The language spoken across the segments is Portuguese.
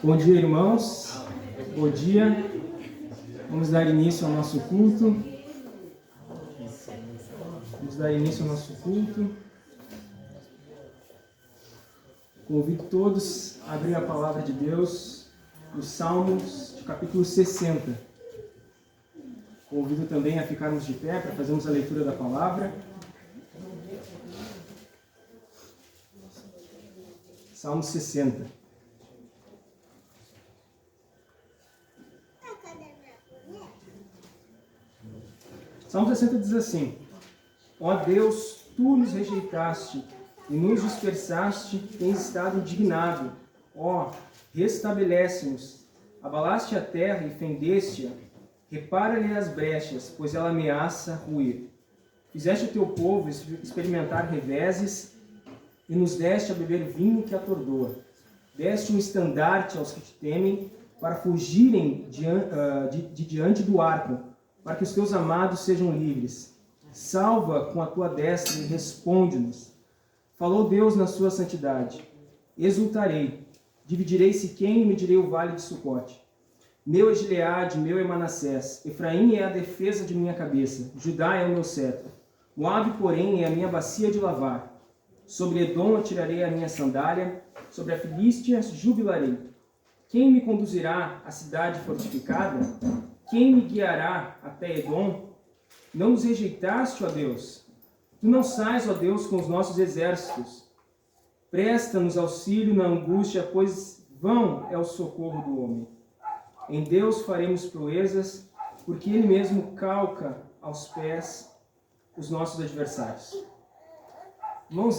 Bom dia, irmãos. Bom dia. Vamos dar início ao nosso culto. Convido todos a abrir a palavra de Deus nos Salmos, de capítulo 60. Convido também a ficarmos de pé para fazermos a leitura da palavra. Salmo 60. Salmo 60 diz assim: Ó Deus, Tu nos rejeitaste e nos dispersaste, tens estado indignado. Ó, restabelece-nos. Abalaste a terra e fendeste-a. Repara-lhe as brechas, pois ela ameaça ruir. Fizeste o teu povo experimentar reveses e nos deste a beber vinho que atordoa. Deste um estandarte aos que te temem, para fugirem de diante do arco, para que os teus amados sejam livres. Salva com a tua destra e responde-nos. Falou Deus na sua santidade. Exultarei, dividirei Siquém e medirei o vale de Sucote. Meu é Gileade, meu é Manassés. Efraim é a defesa de minha cabeça. Judá é o meu cetro. Moabe, porém, é a minha bacia de lavar. Sobre Edom atirarei a minha sandália. Sobre a Filístia jubilarei. Quem me conduzirá à cidade fortificada? Quem me guiará até Edom? Não nos rejeitaste, ó Deus. Tu não sais, ó Deus, com os nossos exércitos. Presta-nos auxílio na angústia, pois vão é o socorro do homem. Em Deus faremos proezas, porque Ele mesmo calca aos pés os nossos adversários. Irmãos,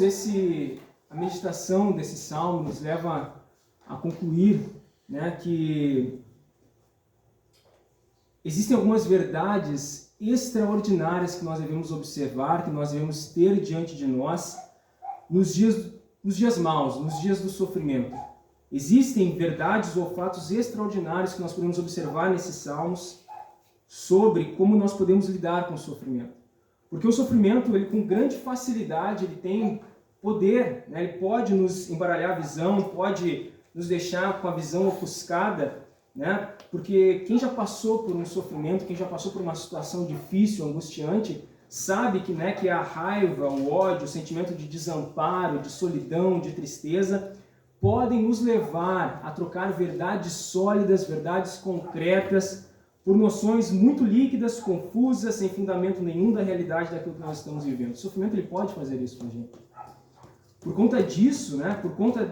a meditação desse salmo nos leva a concluir, que existem algumas verdades extraordinárias que nós devemos observar, que nós devemos ter diante de nós nos dias maus, nos dias do sofrimento. Existem verdades ou fatos extraordinários que nós podemos observar nesses salmos sobre como nós podemos lidar com o sofrimento. Porque o sofrimento, ele com grande facilidade, ele tem poder, ele pode nos embaralhar a visão, pode nos deixar com a visão ofuscada, porque quem já passou por um sofrimento, quem já passou por uma situação difícil, angustiante, sabe que a raiva, o ódio, o sentimento de desamparo, de solidão, de tristeza, podem nos levar a trocar verdades sólidas, verdades concretas, por noções muito líquidas, confusas, sem fundamento nenhum da realidade daquilo que nós estamos vivendo. O sofrimento, ele pode fazer isso com a gente. Por conta disso, por conta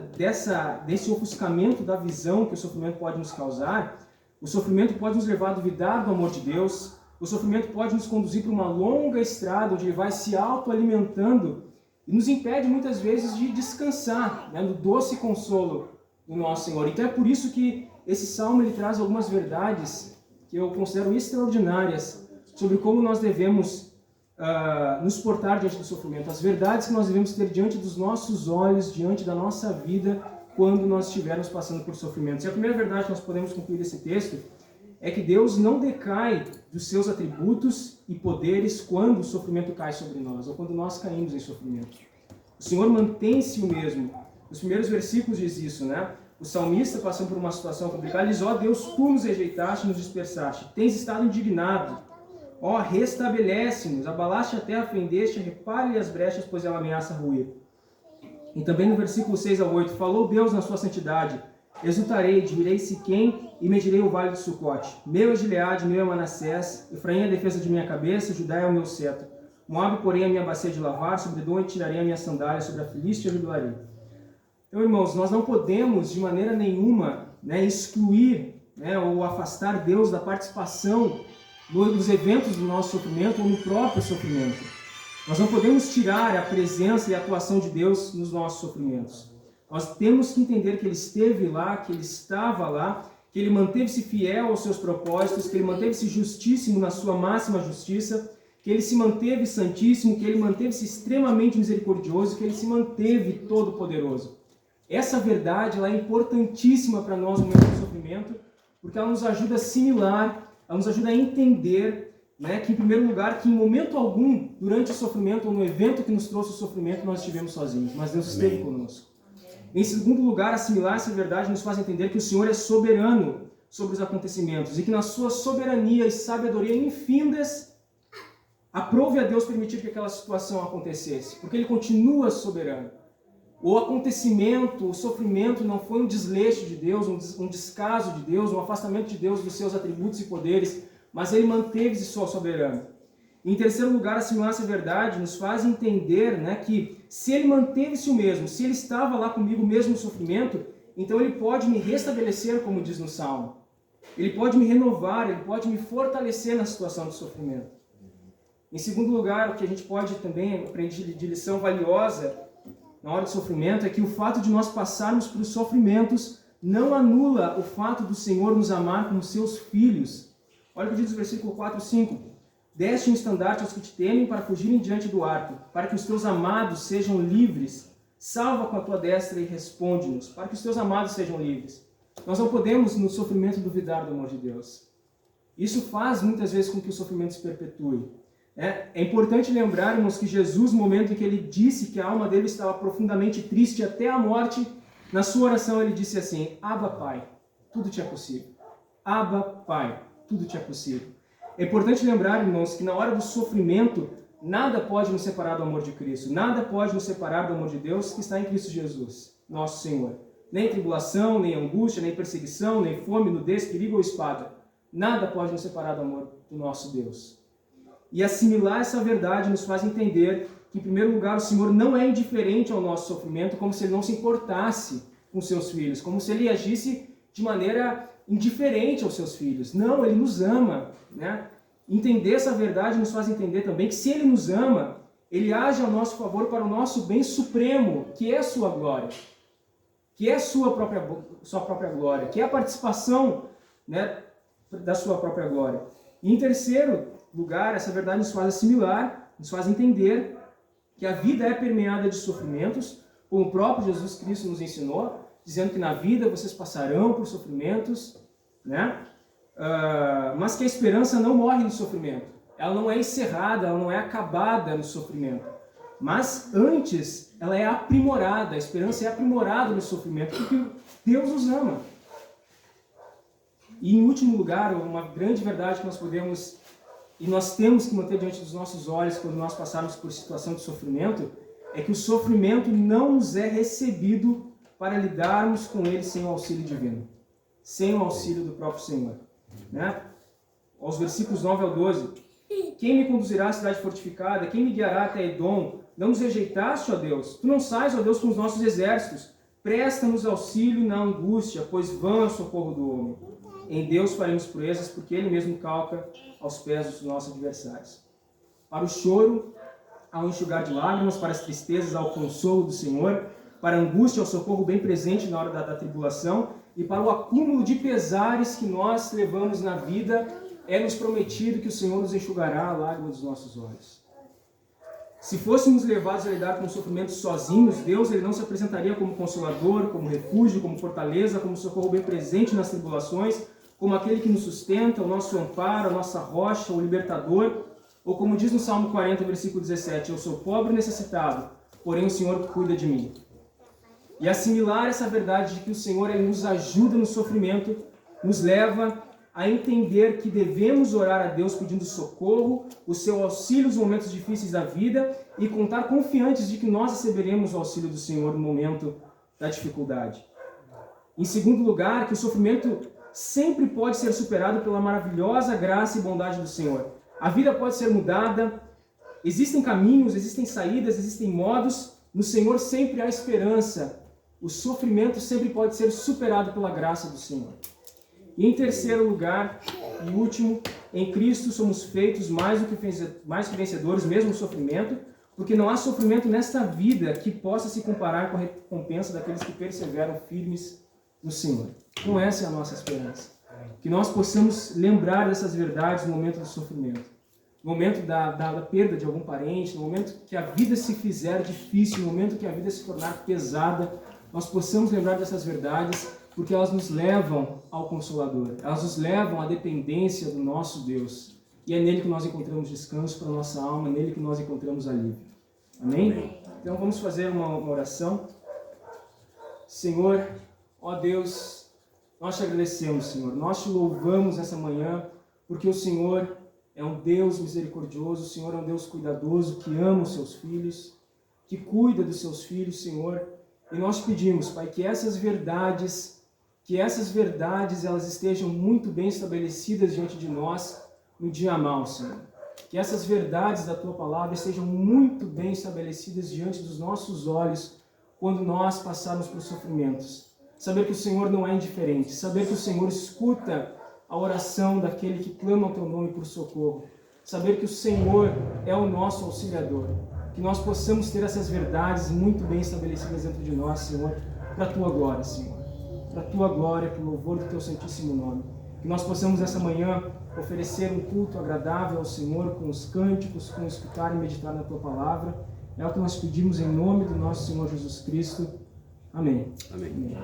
desse ofuscamento da visão que o sofrimento pode nos causar, o sofrimento pode nos levar a duvidar do amor de Deus, o sofrimento pode nos conduzir para uma longa estrada onde ele vai se autoalimentando e nos impede muitas vezes de descansar no doce consolo do nosso Senhor. Então é por isso que esse salmo ele traz algumas verdades que eu considero extraordinárias sobre como nós devemos nos portar diante do sofrimento, as verdades que nós devemos ter diante dos nossos olhos, diante da nossa vida, quando nós estivermos passando por sofrimentos. E a primeira verdade que nós podemos concluir desse texto é que Deus não decai dos seus atributos e poderes quando o sofrimento cai sobre nós, ou quando nós caímos em sofrimento. O Senhor mantém-se o mesmo. Nos primeiros versículos diz isso, O salmista, passando por uma situação complicada, diz: ó Deus, Tu nos rejeitaste e nos dispersaste. Tens estado indignado. Ó, restabelece-nos, abalaste a terra, fendeste, repare-lhe as brechas, pois ela ameaça ruir. E também no versículo 6 ao 8, falou Deus na sua santidade: exultarei, divirei Siquém e medirei o vale de Sucote. Meu é Gileade, meu é Manassés, Efraim é a defesa de minha cabeça, Judá é o meu cetro. Moabe, porém, é a minha bacia de lavar, sobre Edom tirarei a minha sandália, sobre a Filístia jubilarei. Então, irmãos, nós não podemos de maneira nenhuma excluir ou afastar Deus da participação nos eventos do nosso sofrimento ou no próprio sofrimento. Nós não podemos tirar a presença e a atuação de Deus nos nossos sofrimentos. Nós temos que entender que Ele esteve lá, que Ele estava lá, que Ele manteve-se fiel aos seus propósitos, que Ele manteve-se justíssimo na sua máxima justiça, que Ele se manteve santíssimo, que Ele manteve-se extremamente misericordioso, que Ele se manteve todo-poderoso. Essa verdade ela é importantíssima para nós no momento do sofrimento, porque ela nos ajuda a assimilar, ela nos ajuda a entender né, que em primeiro lugar, que em momento algum, durante o sofrimento ou no evento que nos trouxe o sofrimento, nós estivemos sozinhos, mas Deus esteve conosco. Em segundo lugar, assimilar essa verdade nos faz entender que o Senhor é soberano sobre os acontecimentos e que na sua soberania e sabedoria infindas, aprove a Deus permitir que aquela situação acontecesse, porque Ele continua soberano. O acontecimento, o sofrimento não foi um desleixo de Deus, um descaso de Deus, um afastamento de Deus dos seus atributos e poderes, mas Ele manteve-se só soberano. Em terceiro lugar, assimilar essa verdade nos faz entender, né, que se Ele manteve-se o mesmo, se Ele estava lá comigo mesmo no sofrimento, então Ele pode me restabelecer, como diz no Salmo. Ele pode me renovar, Ele pode me fortalecer na situação do sofrimento. Em segundo lugar, o que a gente pode também aprender de lição valiosa na hora do sofrimento é que o fato de nós passarmos por sofrimentos não anula o fato do Senhor nos amar como seus filhos. Olha o que diz o versículo 4 e 5. Deste um estandarte aos que te temem para fugirem diante do arco, para que os teus amados sejam livres. Salva com a tua destra e responde-nos, para que os teus amados sejam livres. Nós não podemos, no sofrimento, duvidar do amor de Deus. Isso faz, muitas vezes, com que o sofrimento se perpetue. É importante lembrarmos que Jesus, no momento em que Ele disse que a alma dele estava profundamente triste até a morte, na sua oração Ele disse assim: Abba, Pai, tudo te é possível. Abba, Pai, tudo te é possível. É importante lembrar, irmãos, que na hora do sofrimento, nada pode nos separar do amor de Cristo. Nada pode nos separar do amor de Deus que está em Cristo Jesus, nosso Senhor. Nem tribulação, nem angústia, nem perseguição, nem fome, nudez, perigo ou espada. Nada pode nos separar do amor do nosso Deus. E assimilar essa verdade nos faz entender que, em primeiro lugar, o Senhor não é indiferente ao nosso sofrimento, como se Ele não se importasse com seus filhos, como se Ele agisse de maneira indiferente aos seus filhos. Não, Ele nos ama, né? Entender essa verdade nos faz entender também que, se Ele nos ama, Ele age ao nosso favor para o nosso bem supremo, que é a sua glória, que é a sua própria glória, que é a participação, né, da sua própria glória. E em terceiro lugar, essa verdade nos faz assimilar, nos faz entender que a vida é permeada de sofrimentos, como o próprio Jesus Cristo nos ensinou, dizendo que na vida vocês passarão por sofrimentos, né? Mas que a esperança não morre no sofrimento. Ela não é encerrada, ela não é acabada no sofrimento. Mas antes, ela é aprimorada, a esperança é aprimorada no sofrimento, porque Deus nos ama. E em último lugar, uma grande verdade que nós podemos e nós temos que manter diante dos nossos olhos quando nós passarmos por situação de sofrimento, é que o sofrimento não nos é recebido para lidarmos com ele sem o auxílio divino, sem o auxílio do próprio Senhor. Né? Aos versículos 9 ao 12, quem me conduzirá à cidade fortificada? Quem me guiará até Edom? Não nos rejeitaste, ó Deus? Tu não sais, ó Deus, com os nossos exércitos. Presta-nos auxílio na angústia, pois vã é o socorro do homem. Em Deus faremos proezas, porque Ele mesmo calca aos pés dos nossos adversários. Para o choro, ao enxugar de lágrimas, para as tristezas, ao consolo do Senhor, para a angústia, ao socorro bem presente na hora da tribulação, e para o acúmulo de pesares que nós levamos na vida, é-nos prometido que o Senhor nos enxugará a lágrima dos nossos olhos. Se fôssemos levados a lidar com sofrimentos sozinhos, Deus Ele não se apresentaria como consolador, como refúgio, como fortaleza, como socorro bem presente nas tribulações, como aquele que nos sustenta, o nosso amparo, a nossa rocha, o libertador, ou como diz no Salmo 40, versículo 17, eu sou pobre e necessitado, porém o Senhor cuida de mim. E assimilar essa verdade de que o Senhor Ele nos ajuda no sofrimento, nos leva a entender que devemos orar a Deus pedindo socorro, o seu auxílio nos momentos difíceis da vida e contar confiantes de que nós receberemos o auxílio do Senhor no momento da dificuldade. Em segundo lugar, que o sofrimento sempre pode ser superado pela maravilhosa graça e bondade do Senhor. A vida pode ser mudada, existem caminhos, existem saídas, existem modos, no Senhor sempre há esperança. O sofrimento sempre pode ser superado pela graça do Senhor. E em terceiro lugar, e último, em Cristo somos feitos mais do que vencedores, mesmo no sofrimento, porque não há sofrimento nesta vida que possa se comparar com a recompensa daqueles que perseveram firmes no Senhor. Então essa é a nossa esperança. Que nós possamos lembrar dessas verdades no momento do sofrimento, no momento da perda de algum parente, no momento que a vida se fizer difícil, no momento que a vida se tornar pesada, nós possamos lembrar dessas verdades, porque elas nos levam ao Consolador, elas nos levam à dependência do nosso Deus. e é nele que nós encontramos descanso para a nossa alma, é nele que nós encontramos alívio. Amém? Então vamos fazer uma oração. Senhor, ó Deus, nós te agradecemos, Senhor, nós te louvamos essa manhã, porque o Senhor é um Deus misericordioso, o Senhor é um Deus cuidadoso, que ama os seus filhos, que cuida dos seus filhos, Senhor. E nós pedimos, Pai, que essas verdades elas estejam muito bem estabelecidas diante de nós no dia mau, Senhor. Que essas verdades da Tua Palavra estejam muito bem estabelecidas diante dos nossos olhos quando nós passarmos por sofrimentos. Saber que o Senhor não é indiferente, saber que o Senhor escuta a oração daquele que clama o Teu nome por socorro. Saber que o Senhor é o nosso auxiliador. Que nós possamos ter essas verdades muito bem estabelecidas dentro de nós, Senhor, para a Tua glória, Senhor. Para a Tua glória, para o louvor do Teu santíssimo nome. Que nós possamos essa manhã oferecer um culto agradável ao Senhor com os cânticos, com escutar e meditar na Tua Palavra. É o que nós pedimos em nome do nosso Senhor Jesus Cristo. Amém. Amém.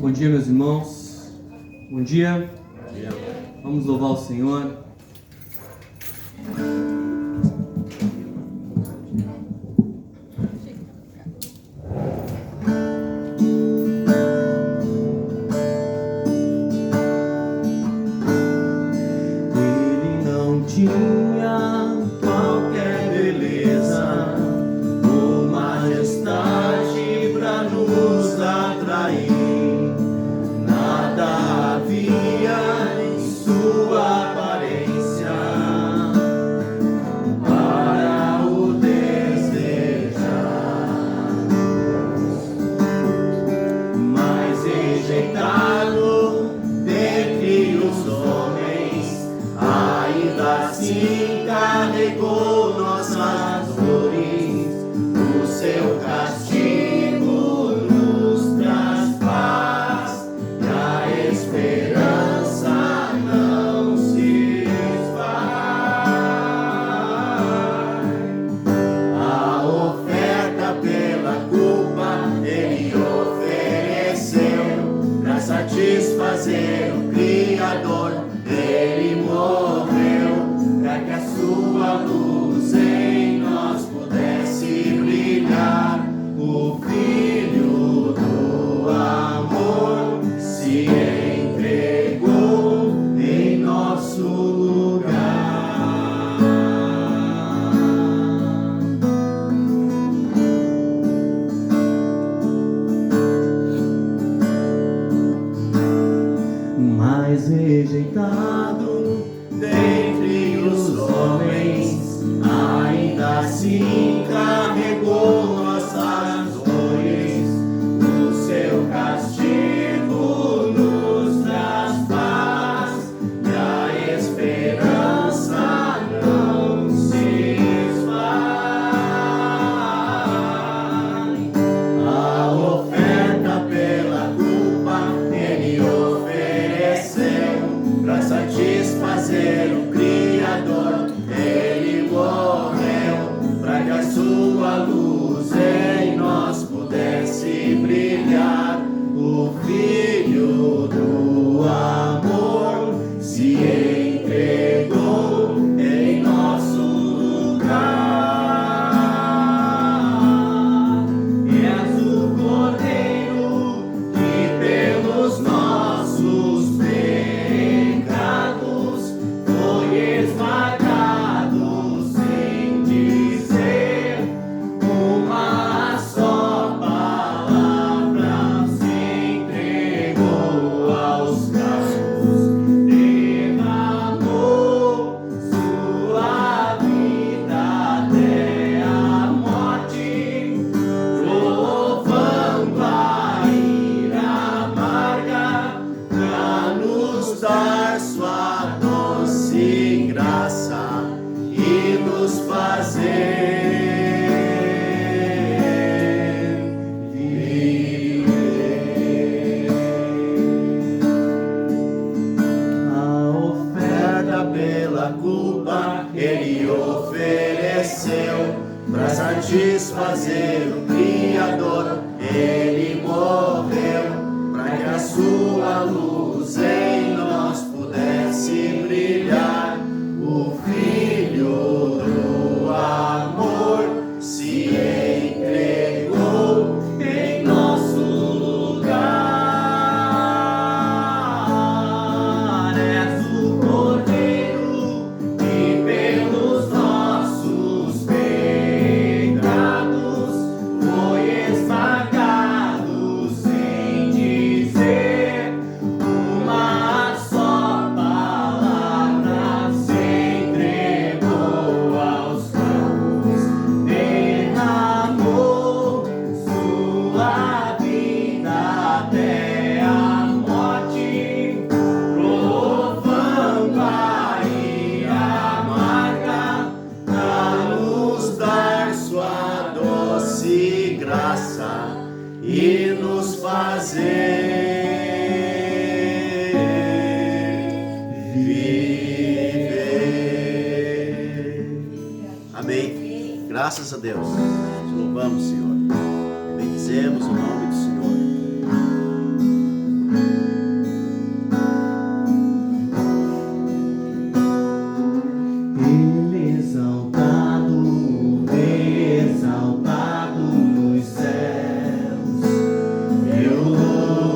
Bom dia, meus irmãos. Bom dia. Bom dia. Vamos louvar o Senhor. Ele não tinha qualquer beleza ou majestade para nos atrair. Nada havia em sua aparência para o desejar, mas rejeitado dentre os homens, ainda assim carregou nossas dores. O seu castigo nos traz paz e a esperança não se esvai. A oferta pela culpa ele ofereceu para satisfazer o Criador. Ele morreu para que a sua luz em nós pudesse brilhar. O Filho do amor se entregou em nosso lugar. Mas rejeitado dentre os homens, ainda assim carregou nossas dores. O seu castigo nos traz paz e a esperança não se esvai. A oferta pela culpa ele ofereceu para satisfazer o Criador. Ele morreu para que a sua luz em nós pudesse brilhar. O Filho do amor se entregou em nosso lugar. És o Cordeiro que pelos nossos pecados foi esmagado sem dizer uma só palavra. Se entregou aos campos, derramou sua vida até a morte, provando a ira amarga pra nos dar sua doce graça e nos fazer viver. A oferta pela culpa ele ofereceu para satisfazer o Criador. Ele morreu para que a sua luz luz em nós pudesse brilhar, o Filho do amor se entregou em nosso lugar. És o Cordeiro que pelos nossos pecados foi esmagado sem dizer uma só palavra, se entregou aos cravos, derramou sua vida até a morte, provando a ira amarga, pra nos dar sua doce graça e nos fazer viver. Amém. Graças a Deus. Te louvamos, Senhor. Bendizemos o nome do Senhor. Ele exaltado, o Rei exaltado nos céus, eu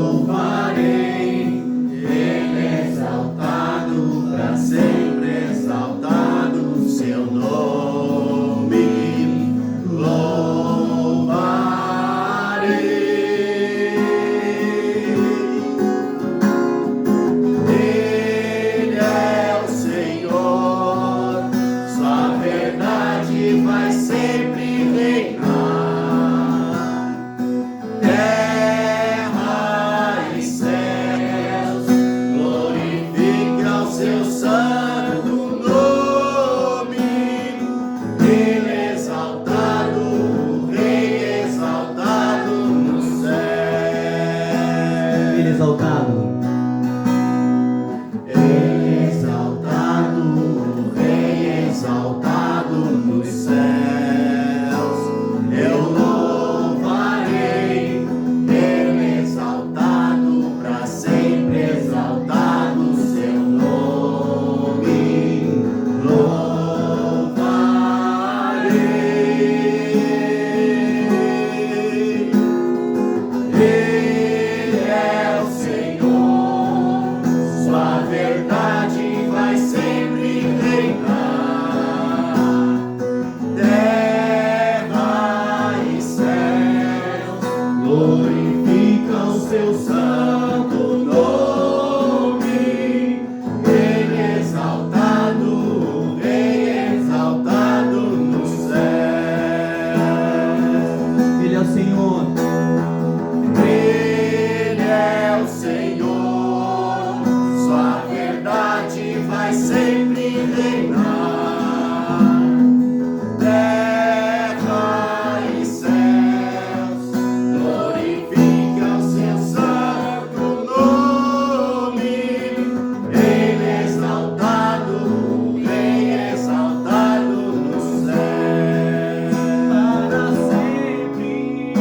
louvarei. Ele exaltado, para sempre exaltado, seu nome louvarei. Ele é o Senhor, sua verdade vai sempre reinar. Terra e céus glorificam seu santo nome. Ele é exaltado, o Rei exaltado no céu. Ele exaltado. Ele exaltado, o Rei exaltado nos céus, eu louvarei. Ele exaltado, para sempre exaltado, seu nome louvarei. Ele é o Senhor, sua verdade vai sempre reinar. Terra e céus glorificam seu santo nome. Ele é exaltado, o Rei exaltado no céu. Ele é o Senhor. Ele é o Senhor, sua verdade vai sempre reinar. Terra e céus glorificam seu santo nome. Ele é exaltado, o Rei exaltado no céu. Para sempre.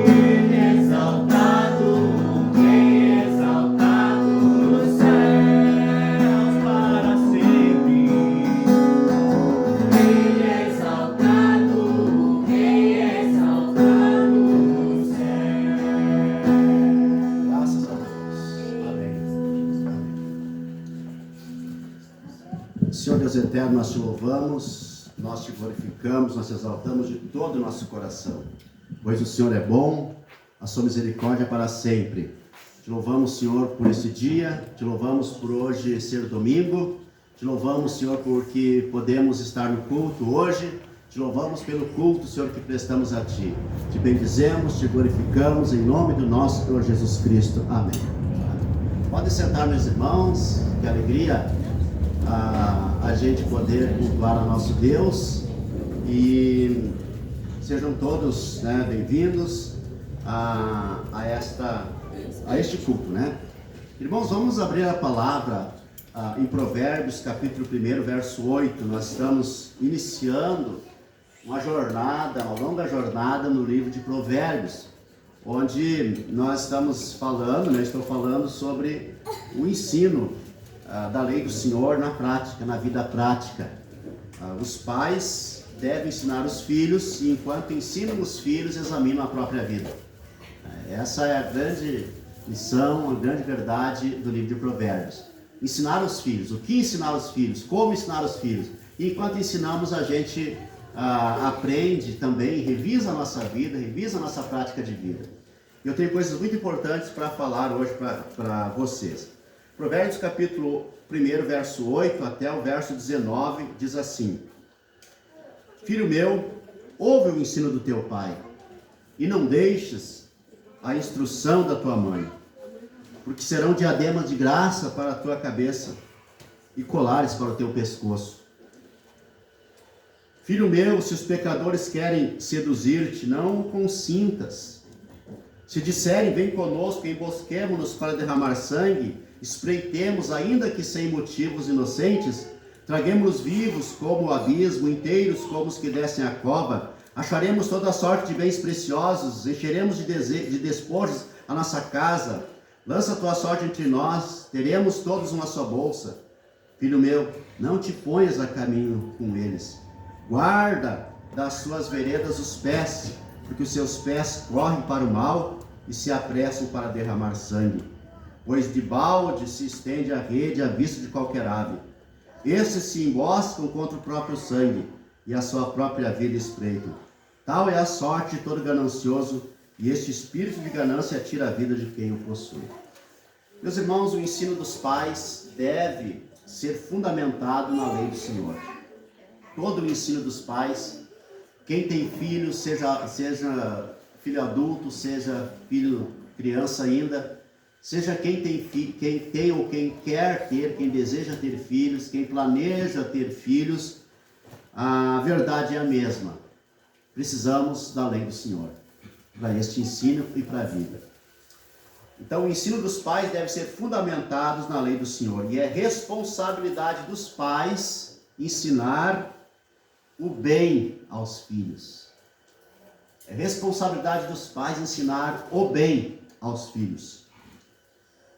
Ele é exaltado, o Rei exaltado nos céus, para sempre. Ele é exaltado, o Rei exaltado nos céus. Graças a Deus. Amém. Senhor Deus eterno, nós te louvamos, nós te glorificamos, nós te exaltamos de todo o nosso coração, pois o Senhor é bom, a sua misericórdia é para sempre. Te louvamos, Senhor, por esse dia, te louvamos por hoje ser domingo, te louvamos, Senhor, porque podemos estar no culto hoje, te louvamos pelo culto, Senhor, que prestamos a Ti. Te bendizemos, te glorificamos em nome do nosso Senhor Jesus Cristo. Amém. Podem sentar, meus irmãos, que alegria a gente poder cultuar a nosso Deus, e sejam todos, né, bem-vindos a este culto, né? Irmãos, vamos abrir a palavra em Provérbios, capítulo 1, verso 8. Nós estamos iniciando uma longa jornada no livro de Provérbios, onde nós estamos falando, estou falando sobre o ensino da lei do Senhor na prática, na vida prática. Os pais devem ensinar os filhos e enquanto ensinam os filhos, examinam a própria vida. Essa é a grande lição, a grande verdade do livro de Provérbios. Ensinar os filhos, o que ensinar os filhos, como ensinar os filhos. E enquanto ensinamos, a gente aprende também, revisa a nossa vida, revisa a nossa prática de vida. Eu tenho coisas muito importantes para falar hoje para vocês. Provérbios capítulo 1, verso 8 até o verso 19, diz assim: Filho meu, ouve o ensino do teu pai, e não deixes a instrução da tua mãe, porque serão diademas de graça para a tua cabeça e colares para o teu pescoço. Filho meu, se os pecadores querem seduzir-te, não consintas. Se disserem, vem conosco, embosquemo-nos para derramar sangue, espreitemos, ainda que sem motivos inocentes, traguemos-los vivos como o abismo, inteiros como os que descem a cova, acharemos toda sorte de bens preciosos, encheremos de despojos a nossa casa, lança a tua sorte entre nós, teremos todos uma só bolsa. Filho meu, não te ponhas a caminho com eles, guarda das suas veredas os pés, porque os seus pés correm para o mal e se apressam para derramar sangue. Pois de balde se estende a rede à vista de qualquer ave. Estes se emboscam contra o próprio sangue e a sua própria vida espreitam. Tal é a sorte de todo ganancioso, e este espírito de ganância tira a vida de quem o possui. Meus irmãos, o ensino dos pais deve ser fundamentado na lei do Senhor. Todo o ensino dos pais, quem tem filho, seja filho adulto, seja filho criança ainda, seja quem tem ou quem quer ter, quem deseja ter filhos, quem planeja ter filhos, a verdade é a mesma. Precisamos da lei do Senhor para este ensino e para a vida. Então, o ensino dos pais deve ser fundamentado na lei do Senhor, e é responsabilidade dos pais ensinar o bem aos filhos. É responsabilidade dos pais ensinar o bem aos filhos.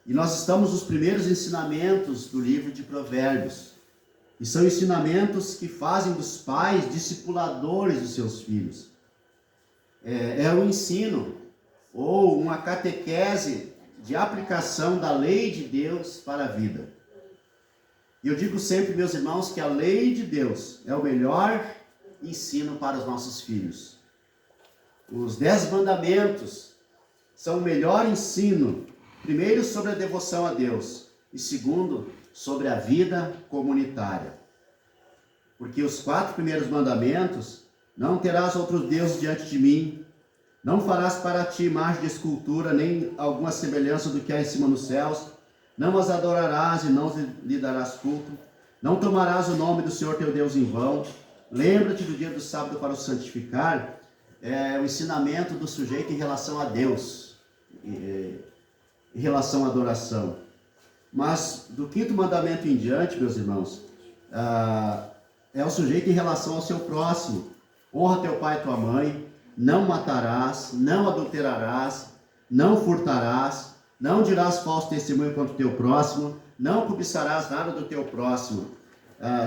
E nós estamos nos primeiros ensinamentos do livro de Provérbios. E são ensinamentos que fazem dos pais discipuladores dos seus filhos. É um ensino ou uma catequese de aplicação da lei de Deus para a vida. E eu digo sempre, meus irmãos, que a lei de Deus é o melhor ensino para os nossos filhos. Os 10 mandamentos são o melhor ensino, primeiro sobre a devoção a Deus e segundo sobre a vida comunitária. Porque os 4 primeiros mandamentos: não terás outros deuses diante de mim, não farás para ti imagem de escultura, nem alguma semelhança do que há em cima nos céus, não as adorarás e não lhe darás culto, não tomarás o nome do Senhor teu Deus em vão, lembra-te do dia do sábado para o santificar. É o ensinamento do sujeito em relação a Deus, em relação à adoração. Mas do 5º mandamento em diante, meus irmãos, é o sujeito em relação ao seu próximo. Honra teu pai e tua mãe, não matarás, não adulterarás, não furtarás, não dirás falso testemunho contra o teu próximo, não cobiçarás nada do teu próximo.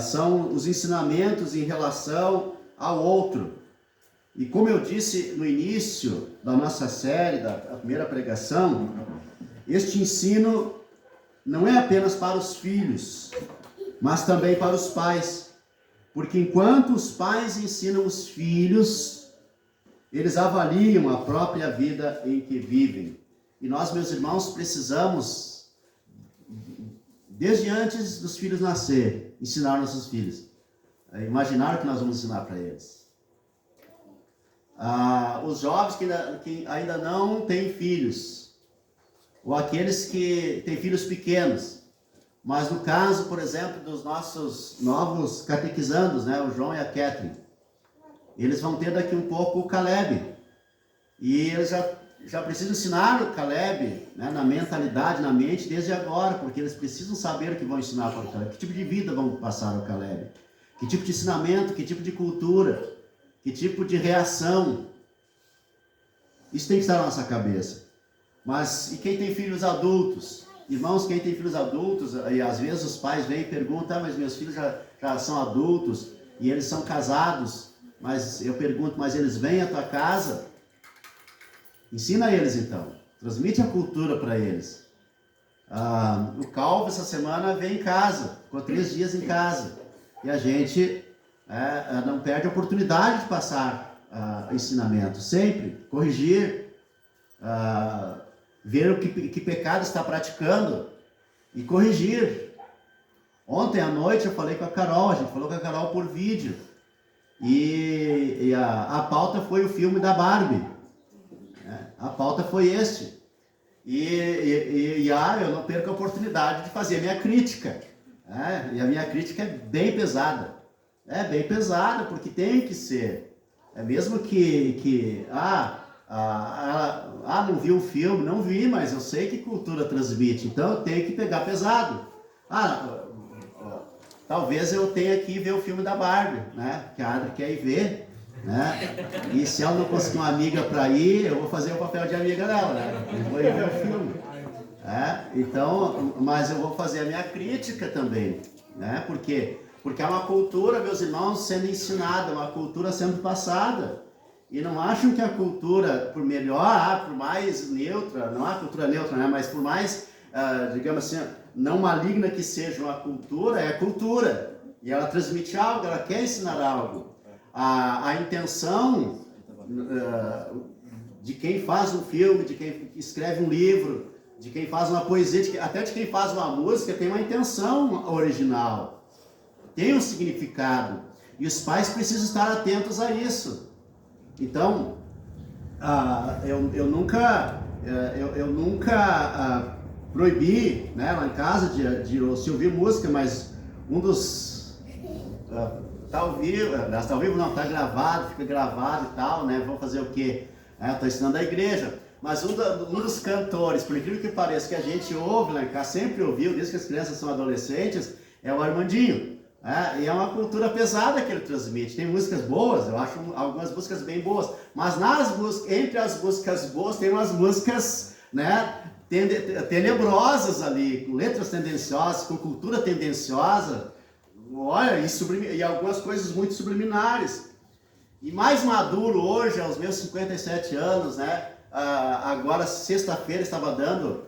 São os ensinamentos em relação ao outro. E como eu disse no início da nossa série, da primeira pregação, este ensino não é apenas para os filhos, mas também para os pais. Porque enquanto os pais ensinam os filhos, eles avaliam a própria vida em que vivem. E nós, meus irmãos, precisamos, desde antes dos filhos nascer, ensinar nossos filhos. Imaginar o que nós vamos ensinar para eles. Os jovens que ainda não têm filhos, ou aqueles que têm filhos pequenos, mas no caso, por exemplo, dos nossos novos catequizandos, né, o João e a Catherine, eles vão ter daqui um pouco o Caleb, e eles já precisam ensinar o Caleb, né, na mentalidade, na mente, desde agora, porque eles precisam saber o que vão ensinar para o Caleb, que tipo de vida vão passar ao Caleb, que tipo de ensinamento, que tipo de cultura, que tipo de reação. Isso tem que estar na nossa cabeça. Mas, e quem tem filhos adultos? Irmãos, quem tem filhos adultos, e às vezes os pais vêm e perguntam, mas meus filhos já são adultos, e eles são casados, mas eu pergunto, mas eles vêm à tua casa? Ensina eles então, transmite a cultura para eles. O Calvo essa semana veio em casa, ficou 3 dias em casa, e a gente não perde a oportunidade de passar ensinamento, sempre, corrigir, ver o que pecado está praticando e corrigir. Ontem à noite eu falei com a Carol, a gente falou com a Carol por vídeo, e a pauta foi o filme da Barbie, a pauta foi este, eu não perco a oportunidade de fazer a minha crítica, e a minha crítica é bem pesada, porque tem que ser, mesmo que não vi o filme, não vi, mas eu sei que cultura transmite, então eu tenho que pegar pesado. Talvez eu tenha que ver o filme da Barbie, né? Que a Adri quer ir ver, né? E se ela não conseguir uma amiga para ir, eu vou fazer o papel de amiga dela, né? Eu vou ir ver o filme. Então, mas eu vou fazer a minha crítica também, né? Porque é uma cultura, meus irmãos, sendo ensinada, uma cultura sendo passada. E não acham que a cultura, por melhor, por mais neutra, não é a cultura neutra, né? Mas por mais, digamos assim, não maligna que seja uma cultura, é cultura. E ela transmite algo, ela quer ensinar algo. A intenção de quem faz um filme, de quem escreve um livro, de quem faz uma poesia, até de quem faz uma música, tem uma intenção original. Tem um significado. E os pais precisam estar atentos a isso. Então, eu nunca proibi, né, lá em casa de se ouvir música, mas um dos... tá ao vivo não, tá gravado, fica gravado e tal, né, vamos fazer o quê? Estou ensinando a igreja, mas um dos cantores, por incrível que pareça, que a gente ouve lá em casa, sempre ouviu, desde que as crianças são adolescentes, é o Armandinho. E é uma cultura pesada que ele transmite. Tem músicas boas, eu acho algumas músicas bem boas, mas entre as músicas boas tem umas músicas, né, tenebrosas ali, com letras tendenciosas, com cultura tendenciosa, olha, e algumas coisas muito subliminares. E mais maduro hoje, aos meus 57 anos, né, agora sexta-feira estava dando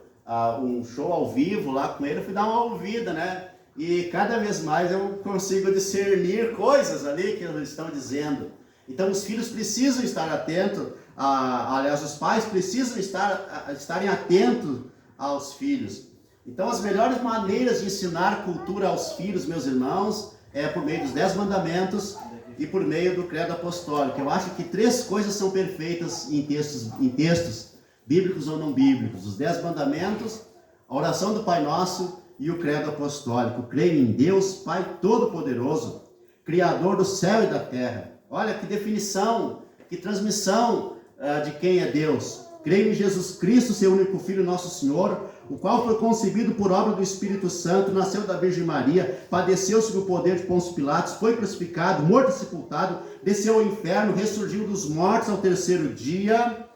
um show ao vivo lá com ele, eu fui dar uma ouvida, né? E cada vez mais eu consigo discernir coisas ali que eles estão dizendo. Então os filhos precisam estar atentos, aliás, os pais precisam estarem atentos aos filhos. Então as melhores maneiras de ensinar cultura aos filhos, meus irmãos, é por meio dos 10 mandamentos e por meio do credo apostólico. Eu acho que 3 coisas são perfeitas em textos bíblicos ou não bíblicos: os 10 mandamentos, a oração do Pai Nosso e o credo apostólico. Creio em Deus, Pai Todo-Poderoso, Criador do céu e da terra. Olha que definição, que transmissão de quem é Deus. Creio em Jesus Cristo, seu único Filho, nosso Senhor, o qual foi concebido por obra do Espírito Santo, nasceu da Virgem Maria, padeceu sob o poder de Pôncio Pilatos, foi crucificado, morto e sepultado, desceu ao inferno, ressurgiu dos mortos ao 3º dia,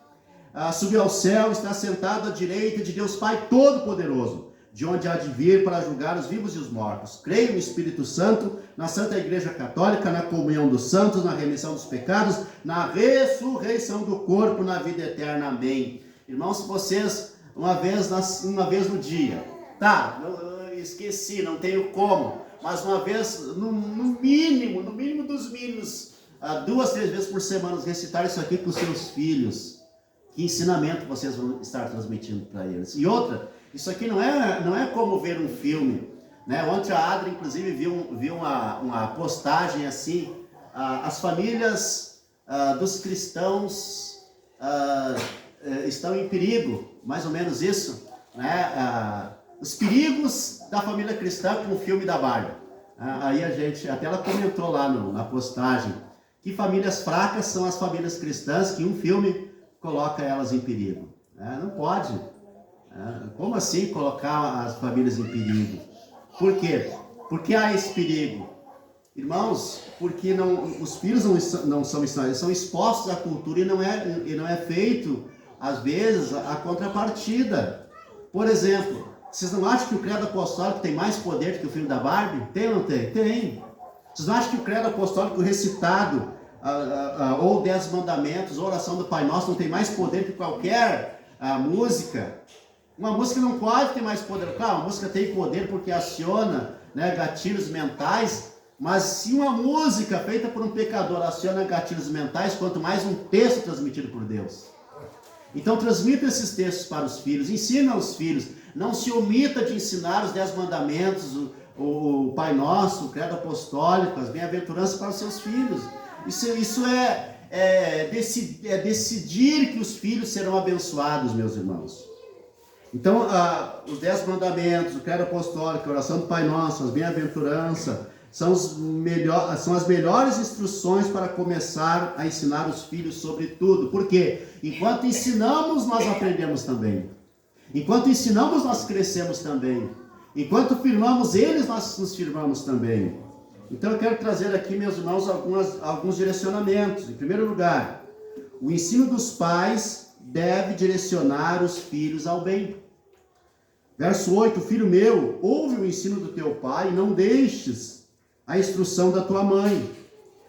subiu ao céu, está sentado à direita de Deus Pai Todo-Poderoso, de onde há de vir para julgar os vivos e os mortos. Creio no Espírito Santo, na Santa Igreja Católica, na comunhão dos santos, na remissão dos pecados, na ressurreição do corpo, na vida eterna. Amém. Irmãos, vocês, uma vez no dia, eu esqueci, não tenho como, mas uma vez, no mínimo dos mínimos, 2, 3 vezes por semana, recitar isso aqui com seus filhos. Que ensinamento vocês vão estar transmitindo para eles. E outra, isso aqui não é como ver um filme, né? Ontem a Adri, inclusive, viu uma postagem assim, as famílias dos cristãos estão em perigo, mais ou menos isso, né? Os perigos da família cristã com o filme da Barbie. Aí até ela comentou lá na postagem, que famílias fracas são as famílias cristãs, que um filme coloca elas em perigo. Não pode. Como assim colocar as famílias em perigo? Por quê? Por que há esse perigo? Irmãos, porque os filhos não são ensinados, eles são expostos à cultura e não é feito às vezes, a contrapartida. Por exemplo, vocês não acham que o credo apostólico tem mais poder do que o filme da Barbie? Tem ou não tem? Tem. Vocês não acham que o credo apostólico recitado, ou 10 mandamentos, ou oração do Pai Nosso, não tem mais poder que qualquer música? Uma música não pode ter mais poder. Claro, a música tem poder porque aciona, né, gatilhos mentais, mas se uma música feita por um pecador aciona gatilhos mentais, quanto mais um texto transmitido por Deus. Então transmita esses textos para os filhos, ensina aos filhos, não se omita de ensinar os 10 mandamentos, o Pai Nosso, o credo apostólico, as bem-aventuranças para os seus filhos. Isso é decidir que os filhos serão abençoados, meus irmãos. Então, os 10 mandamentos, o credo apostólico, a oração do Pai Nosso, as bem-aventuranças, são as melhores instruções para começar a ensinar os filhos sobre tudo. Por quê? Enquanto ensinamos, nós aprendemos também. Enquanto ensinamos, nós crescemos também. Enquanto firmamos eles, nós nos firmamos também. Então eu quero trazer aqui, meus irmãos, alguns direcionamentos. Em primeiro lugar, o ensino dos pais deve direcionar os filhos ao bem. Verso 8, filho meu, ouve o ensino do teu pai e não deixes a instrução da tua mãe.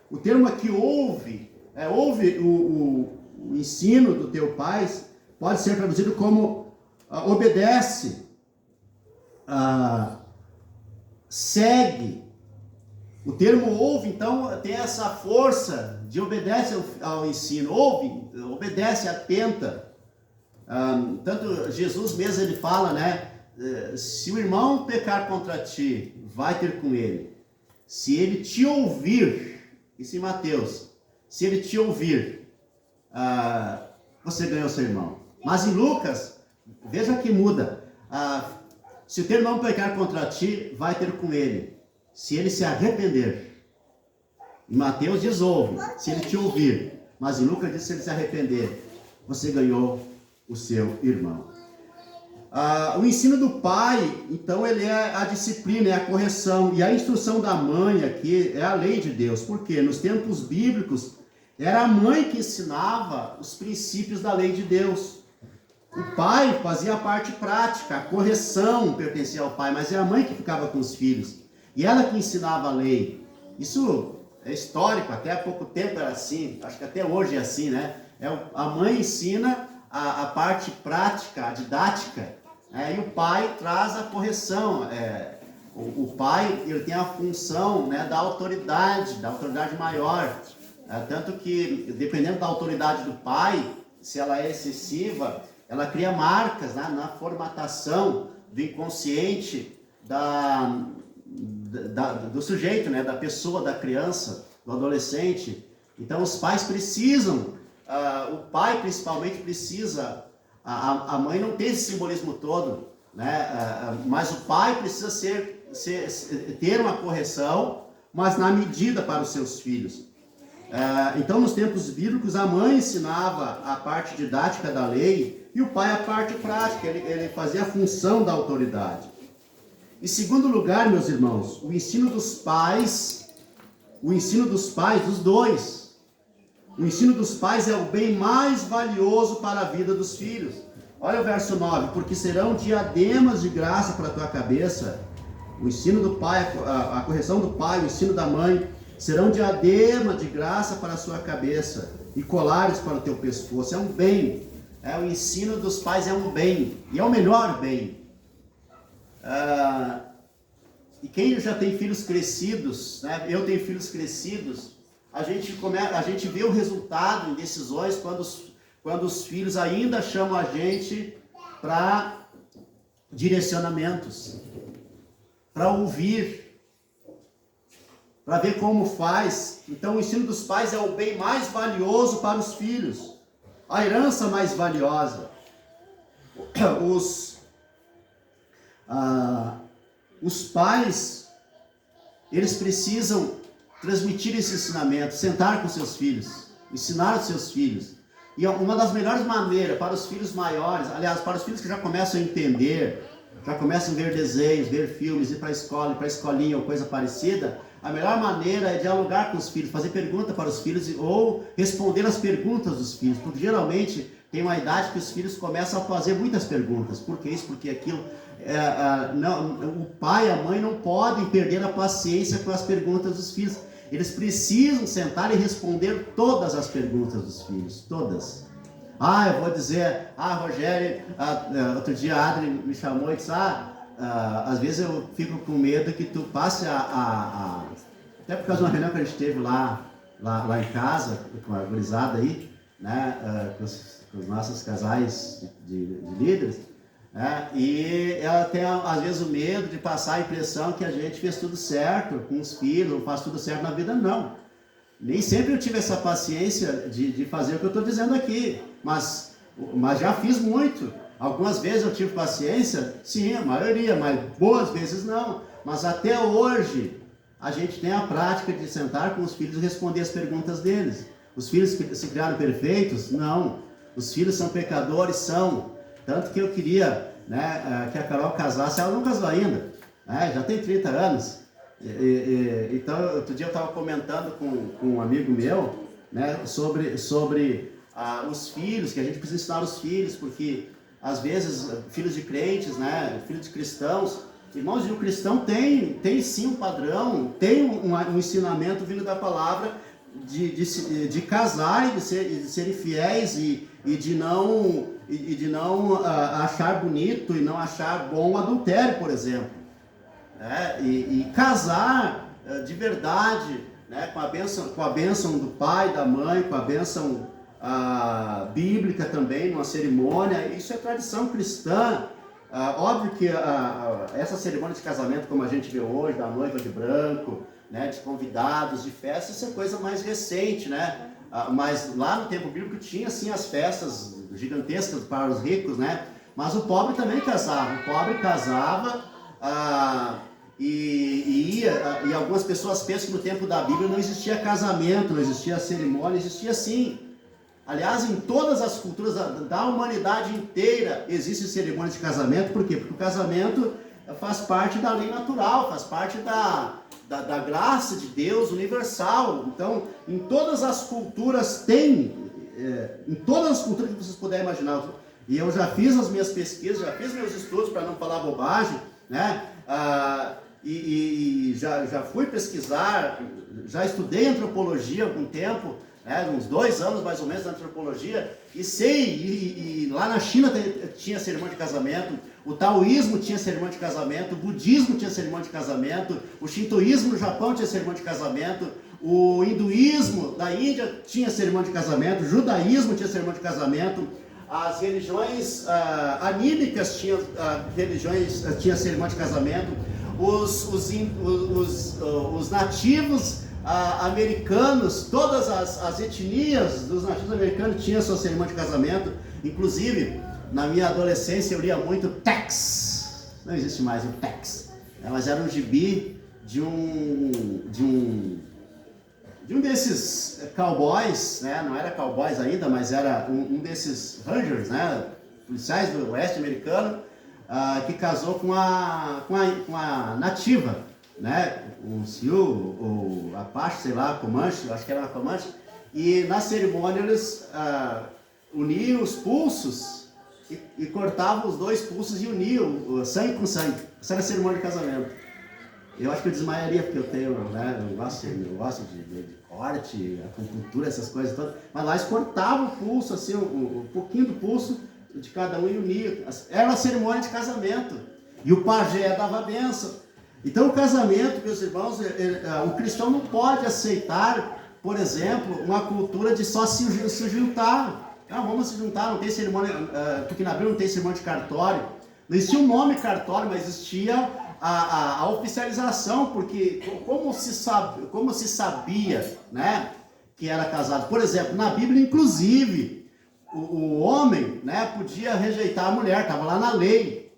O termo aqui ouve o ensino do teu pai, pode ser traduzido como obedece, segue. O termo ouve, então, tem essa força de obedece ao ensino. Ouve, obedece, atenta. Tanto Jesus mesmo, ele fala, né? Se o irmão pecar contra ti, vai ter com ele. Se ele te ouvir, isso em Mateus, se ele te ouvir, você ganhou seu irmão. Mas em Lucas, veja que muda. Se o teu irmão pecar contra ti, vai ter com ele. Se ele se arrepender. Em Mateus diz ouve, se ele te ouvir. Mas em Lucas diz se ele se arrepender. Você ganhou o seu irmão. O ensino do pai, então, ele é a disciplina, é a correção. E a instrução da mãe aqui é a lei de Deus. Por quê? Nos tempos bíblicos, era a mãe que ensinava os princípios da lei de Deus. O pai fazia a parte prática, a correção pertencia ao pai, mas é a mãe que ficava com os filhos. E ela que ensinava a lei. Isso é histórico, até há pouco tempo era assim, acho que até hoje é assim, né? A mãe ensina a parte prática, a didática, e o pai traz a correção. O pai, ele tem a função, né, da autoridade maior. Tanto que, dependendo da autoridade do pai, se ela é excessiva, ela cria marcas, né, na formatação do inconsciente do sujeito, né, da pessoa, da criança, do adolescente. Então os pais precisam, o pai principalmente precisa, a mãe não tem esse simbolismo todo, né, mas o pai precisa ter uma correção, mas na medida para os seus filhos. Então nos tempos bíblicos a mãe ensinava a parte didática da lei e o pai a parte prática, ele fazia a função da autoridade. Em segundo lugar, meus irmãos, o ensino dos pais, dos dois. O ensino dos pais é o bem mais valioso para a vida dos filhos. Olha o verso 9, porque serão diademas de graça para a tua cabeça. O ensino do pai, a correção do pai, o ensino da mãe, serão diadema de graça para a sua cabeça e colares para o teu pescoço. É um bem. O ensino dos pais é um bem, e é o melhor bem. E quem já tem filhos crescidos, né? Eu tenho filhos crescidos, a gente vê o resultado em decisões quando os filhos ainda chamam a gente para direcionamentos, para ouvir, para ver como faz. Então o ensino dos pais é o bem mais valioso para os filhos, a herança mais valiosa. Os pais, eles precisam transmitir esse ensinamento, sentar com seus filhos, ensinar os seus filhos. E uma das melhores maneiras para os filhos maiores, aliás, para os filhos que já começam a entender, já começam a ver desenhos, ver filmes, ir para a escola, ir para a escolinha ou coisa parecida, a melhor maneira é dialogar com os filhos, fazer pergunta para os filhos ou responder as perguntas dos filhos, porque geralmente tem uma idade que os filhos começam a fazer muitas perguntas. Por que isso? Porque aquilo? O pai e a mãe não podem perder a paciência com as perguntas dos filhos. Eles precisam sentar e responder todas as perguntas dos filhos, todas. Eu vou dizer, Rogério, outro dia a Adri me chamou e disse, às vezes eu fico com medo que tu passe até por causa de uma reunião que a gente teve lá em casa, com a gurizada aí, né, com os nossos casais de líderes, e ela tem às vezes o medo de passar a impressão que a gente fez tudo certo com os filhos, ou faz tudo certo na vida. Não. Nem sempre eu tive essa paciência de fazer o que eu estou dizendo aqui, mas já fiz muito. Algumas vezes eu tive paciência, sim, a maioria, mas boas vezes não. Mas até hoje a gente tem a prática de sentar com os filhos e responder as perguntas deles. Os filhos que se criaram perfeitos? Não. Os filhos são pecadores? São. Tanto que eu queria, né, que a Carol casasse. Ela não casou ainda, né, já tem 30 anos. Então, outro dia eu estava comentando com um amigo meu, né, sobre os filhos, que a gente precisa ensinar os filhos, porque às vezes filhos de crentes, né, filhos de cristãos, irmãos, e o cristão tem sim um padrão, tem um ensinamento vindo da palavra de casar e de serem fiéis e de não achar bonito e não achar bom o adultério, por exemplo. E casar de verdade, né, com a bênção do pai, da mãe, com a bênção bíblica também, numa cerimônia. Isso é tradição cristã. Óbvio que essa cerimônia de casamento, como a gente vê hoje, da noiva de branco, né, de convidados, de festa, isso é coisa mais recente, né? Mas lá no tempo bíblico tinha sim as festas gigantescas para os ricos, né? Mas o pobre também casava. O pobre casava e algumas pessoas pensam que no tempo da Bíblia não existia casamento, não existia cerimônia, existia sim. Aliás, em todas as culturas da humanidade inteira existe cerimônia de casamento. Por quê? Porque o casamento faz parte da lei natural, faz parte da graça de Deus universal. Então, em todas as culturas tem, em todas as culturas que vocês puderem imaginar. E eu já fiz as minhas pesquisas, já fiz meus estudos para não falar bobagem, né? Já fui pesquisar, já estudei antropologia há algum tempo, uns 2 anos mais ou menos de antropologia, e sei, lá na China tinha cerimônia de casamento, o taoísmo tinha cerimônia de casamento, o budismo tinha cerimônia de casamento, o shintoísmo no Japão tinha cerimônia de casamento, o hinduísmo da Índia tinha cerimônia de casamento, o judaísmo tinha cerimônia de casamento, as religiões anímicas tinham cerimônia de casamento, os nativos americanos, todas as etnias dos nativos americanos tinham sua cerimônia de casamento. Inclusive, na minha adolescência eu lia muito Tex, não existe mais o Tex, mas era um gibi de um desses cowboys, né? Não era cowboys ainda, mas era um desses rangers, né? Policiais do oeste americano, que casou com a nativa, né? O Sioux, ou Apache, sei lá, Comanche, acho que era Comanche, e na cerimônia eles uniam os pulsos e cortavam os 2 pulsos e uniam sangue com sangue. Essa era a cerimônia de casamento. Eu acho que eu desmaiaria, porque eu tenho, né, eu gosto de corte, acupuntura, essas coisas todas, mas lá eles cortavam o pulso, assim, um pouquinho do pulso de cada um e uniam. Era uma cerimônia de casamento, e o pajé dava a bênção. Então o casamento, meus irmãos, o cristão não pode aceitar, por exemplo, uma cultura de só se juntar. Não, vamos se juntar, não tem cerimônia, porque na Bíblia não tem cerimônia de cartório. Não existia um nome cartório, mas existia a oficialização, porque como se sabia, né, que era casado. Por exemplo, na Bíblia, inclusive, o homem, né, podia rejeitar a mulher, estava lá na lei,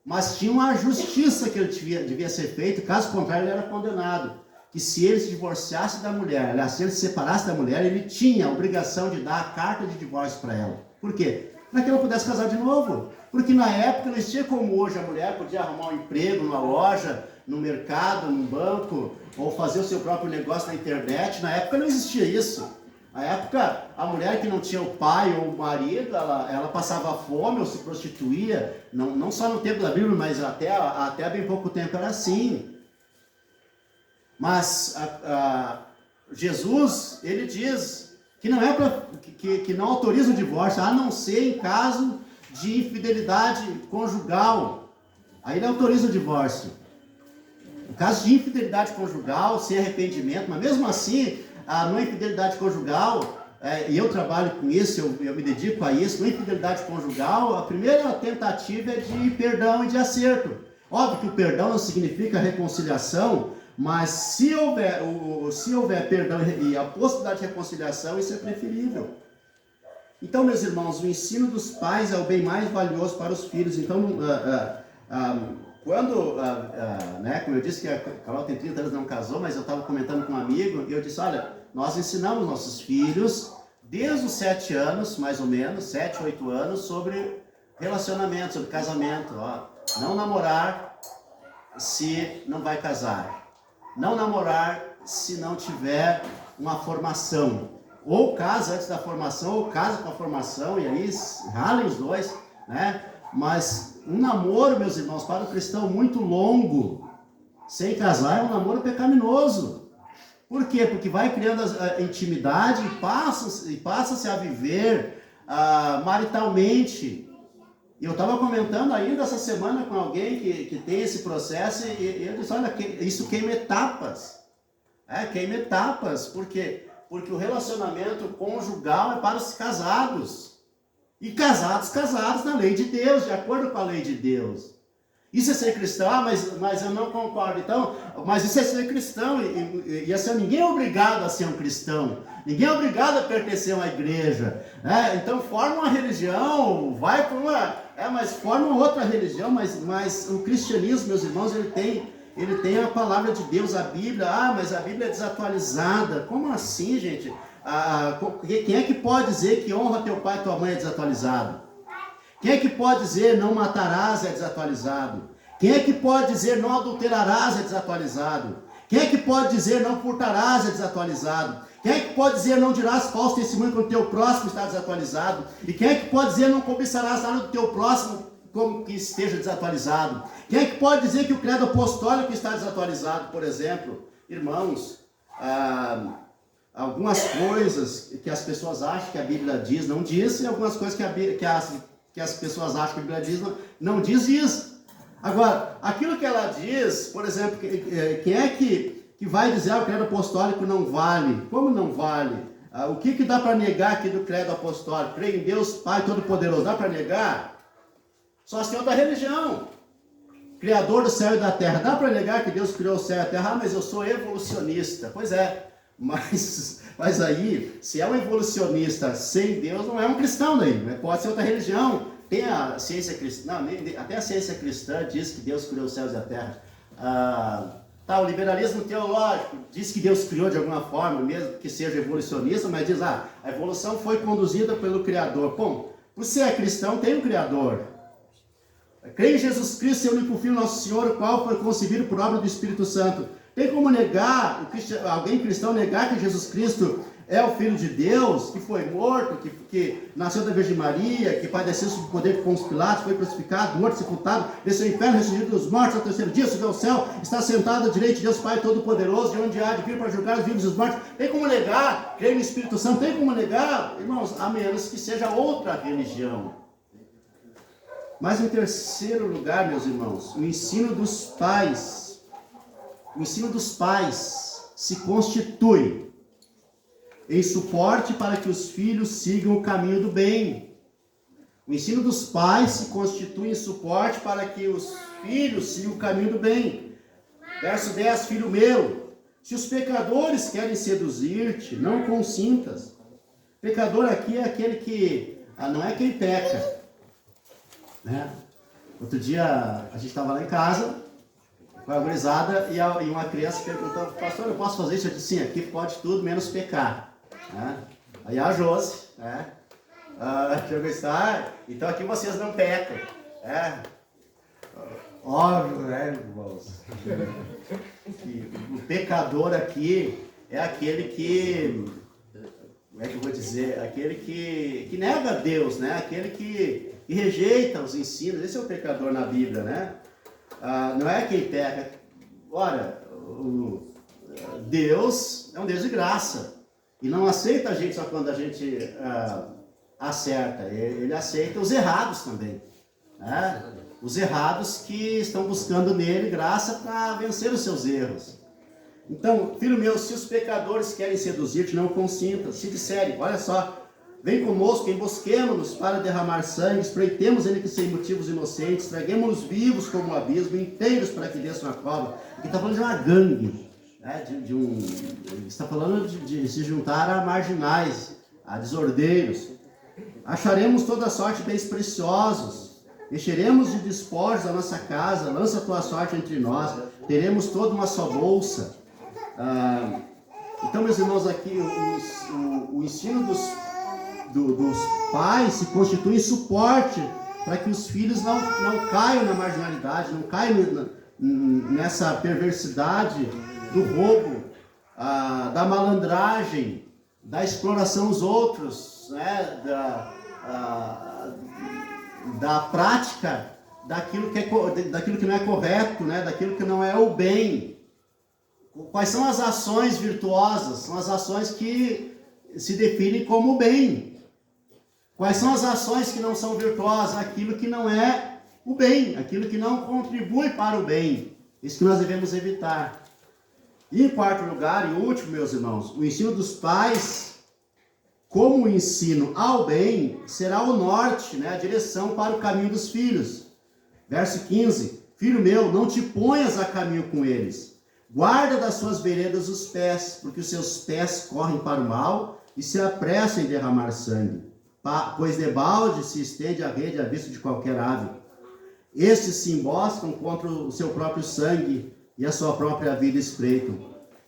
mas tinha uma justiça que ele devia ser feita, caso contrário ele era condenado. Que se ele se divorciasse da mulher, aliás, se ele se separasse da mulher, ele tinha a obrigação de dar a carta de divórcio para ela. Por quê? Para que ela pudesse casar de novo. Porque na época não existia como hoje, a mulher podia arrumar um emprego numa loja, no mercado, num banco, ou fazer o seu próprio negócio na internet. Na época não existia isso. Na época, a mulher que não tinha o pai ou o marido, ela passava fome ou se prostituía, não só no tempo da Bíblia, mas até bem pouco tempo era assim. Mas Jesus, ele diz que não é que não autoriza o divórcio, a não ser em caso de infidelidade conjugal. Aí ele autoriza o divórcio. No caso de infidelidade conjugal, sem arrependimento, mas mesmo assim, na infidelidade conjugal, e eu trabalho com isso, eu me dedico a isso, na infidelidade conjugal, a primeira tentativa é de perdão e de acerto. Óbvio que o perdão não significa reconciliação, mas se houver perdão e a possibilidade de reconciliação, isso é preferível. Então, meus irmãos, o ensino dos pais é o bem mais valioso para os filhos. Então, quando, como eu disse que a Carol tem 30 anos e não casou, mas eu estava comentando com um amigo, e eu disse, olha, nós ensinamos nossos filhos, desde os 7 anos, mais ou menos, 7, 8 anos, sobre relacionamento, sobre casamento. Não namorar se não vai casar. Não namorar se não tiver uma formação. Ou casa antes da formação, ou casa com a formação, e aí ralem os dois, né? Mas um namoro, meus irmãos, para o cristão muito longo, sem casar, é um namoro pecaminoso. Por quê? Porque vai criando a intimidade e passa-se a viver maritalmente. E eu estava comentando ainda essa semana com alguém que tem esse processo e eu disse, olha, isso queima etapas. Queima etapas, porque o relacionamento conjugal é para os casados. E casados na lei de Deus, de acordo com a lei de Deus. Isso é ser cristão? Mas eu não concordo. Então, mas isso é ser cristão. E assim, ninguém é obrigado a ser um cristão. Ninguém é obrigado a pertencer a uma igreja. Então, forma uma religião, vai para uma... mas forma outra religião, mas o cristianismo, meus irmãos, ele tem a palavra de Deus, a Bíblia. Mas a Bíblia é desatualizada. Como assim, gente? Quem é que pode dizer que honra teu pai e tua mãe é desatualizado? Quem é que pode dizer não matarás é desatualizado? Quem é que pode dizer não adulterarás é desatualizado? Quem é que pode dizer não furtarás é desatualizado? Quem é que pode dizer não dirás falso testemunho com o teu próximo está desatualizado? E quem é que pode dizer não cobiçarás nada do teu próximo como que esteja desatualizado? Quem é que pode dizer que o credo apostólico está desatualizado, por exemplo? Irmãos, algumas coisas que as pessoas acham que a Bíblia diz, não diz, e algumas coisas que as pessoas acham que a Bíblia diz, não diz. Agora, aquilo que ela diz, por exemplo, quem é que vai dizer o credo apostólico não vale? Como não vale? O que dá para negar aqui do credo apostólico? Creio em Deus Pai Todo-Poderoso. Dá para negar? Só se tem outra religião. Criador do céu e da terra. Dá para negar que Deus criou o céu e a terra? Mas eu sou evolucionista. Pois é. Mas aí, se é um evolucionista sem Deus, não é um cristão daí. Pode ser outra religião. Tem a ciência cristã, até a ciência cristã diz que Deus criou os céus e a terra. O liberalismo teológico diz que Deus criou de alguma forma, mesmo que seja evolucionista, mas diz, a evolução foi conduzida pelo Criador. Bom, você é cristão, tem um Criador. Crê em Jesus Cristo, seu único Filho, nosso Senhor, o qual foi concebido por obra do Espírito Santo. Tem como negar, alguém cristão negar que Jesus Cristo é o Filho de Deus, que foi morto, que nasceu da Virgem Maria, que padeceu sob o poder de Pôncio Pilatos, foi crucificado, morto, sepultado, desceu ao inferno, ressurgido dos mortos, ao terceiro dia, subiu ao céu, está sentado à direita de Deus Pai Todo-Poderoso, de onde há de vir para julgar os vivos e os mortos. Tem como negar? Crer no Espírito Santo, tem como negar? Irmãos, a menos que seja outra religião. Mas em terceiro lugar, meus irmãos, o ensino dos pais. O ensino dos pais se constitui em suporte para que os filhos sigam o caminho do bem. O ensino dos pais se constitui em suporte para que os filhos sigam o caminho do bem. Verso 10, filho meu, se os pecadores querem seduzir-te, não consintas. Pecador aqui é aquele que não é quem peca. Outro dia a gente estava lá em casa com a gurizada e uma criança perguntou, pastor, eu posso fazer isso? Eu disse, sim, aqui pode tudo menos pecar. Aí a Josi, chegou e disse, então aqui vocês não pecam. Óbvio, né, irmãos? O pecador aqui é aquele que como é que eu vou dizer, aquele que nega a Deus, né? Aquele que rejeita os ensinos. Esse é o pecador na Bíblia, né? Não é quem peca. Ora, Deus é um Deus de graça e não aceita a gente só quando a gente acerta. Ele aceita os errados também, né? Os errados que estão buscando nele graça para vencer os seus erros. Então, filho meu, se os pecadores querem seduzir-te, não consinta. Se disserem, olha só, vem conosco, embosquemo-nos para derramar sangue, espreitemos ele que sem motivos inocentes, traguemos-nos vivos como um abismo, inteiros para que desçam a cova. Aqui está falando de uma gangue, né? Está falando de se juntar a marginais, a desordeiros. Acharemos toda sorte de bens preciosos, encheremos de despojos a nossa casa, lança a tua sorte entre nós, teremos toda uma só bolsa. Então, meus irmãos, aqui o ensino dos pais se constitui suporte para que os filhos não caiam na marginalidade, não caiam nessa perversidade do roubo, da malandragem, da exploração dos outros, né? Da prática daquilo que não é correto, né? Daquilo que não é o bem. Quais são as ações virtuosas? São as ações que se definem como bem. Quais são as ações que não são virtuosas? Aquilo que não é o bem, aquilo que não contribui para o bem. Isso que nós devemos evitar. E em quarto lugar, e último, meus irmãos, o ensino dos pais, como o ensino ao bem, será o norte, né? A direção para o caminho dos filhos. Verso 15, filho meu, não te ponhas a caminho com eles. Guarda das suas veredas os pés, porque os seus pés correm para o mal e se apressam em derramar sangue. Pois debalde se estende a rede à vista de qualquer ave. Estes se emboscam contra o seu próprio sangue e a sua própria vida espreitam.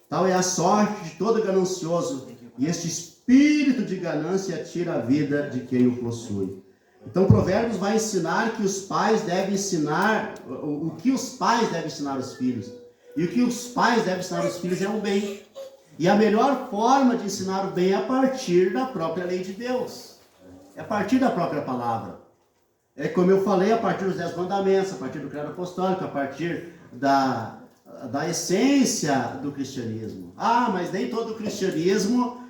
Tal é a sorte de todo ganancioso, e este espírito de ganância tira a vida de quem o possui. Então, Provérbios vai ensinar que os pais devem ensinar, o que os pais devem ensinar os filhos. E o que os pais devem ensinar os filhos é o bem. E a melhor forma de ensinar o bem é a partir da própria lei de Deus. É a partir da própria palavra. É como eu falei, a partir dos 10 mandamentos, a partir do credo apostólico, a partir da essência do cristianismo. Mas nem todo cristianismo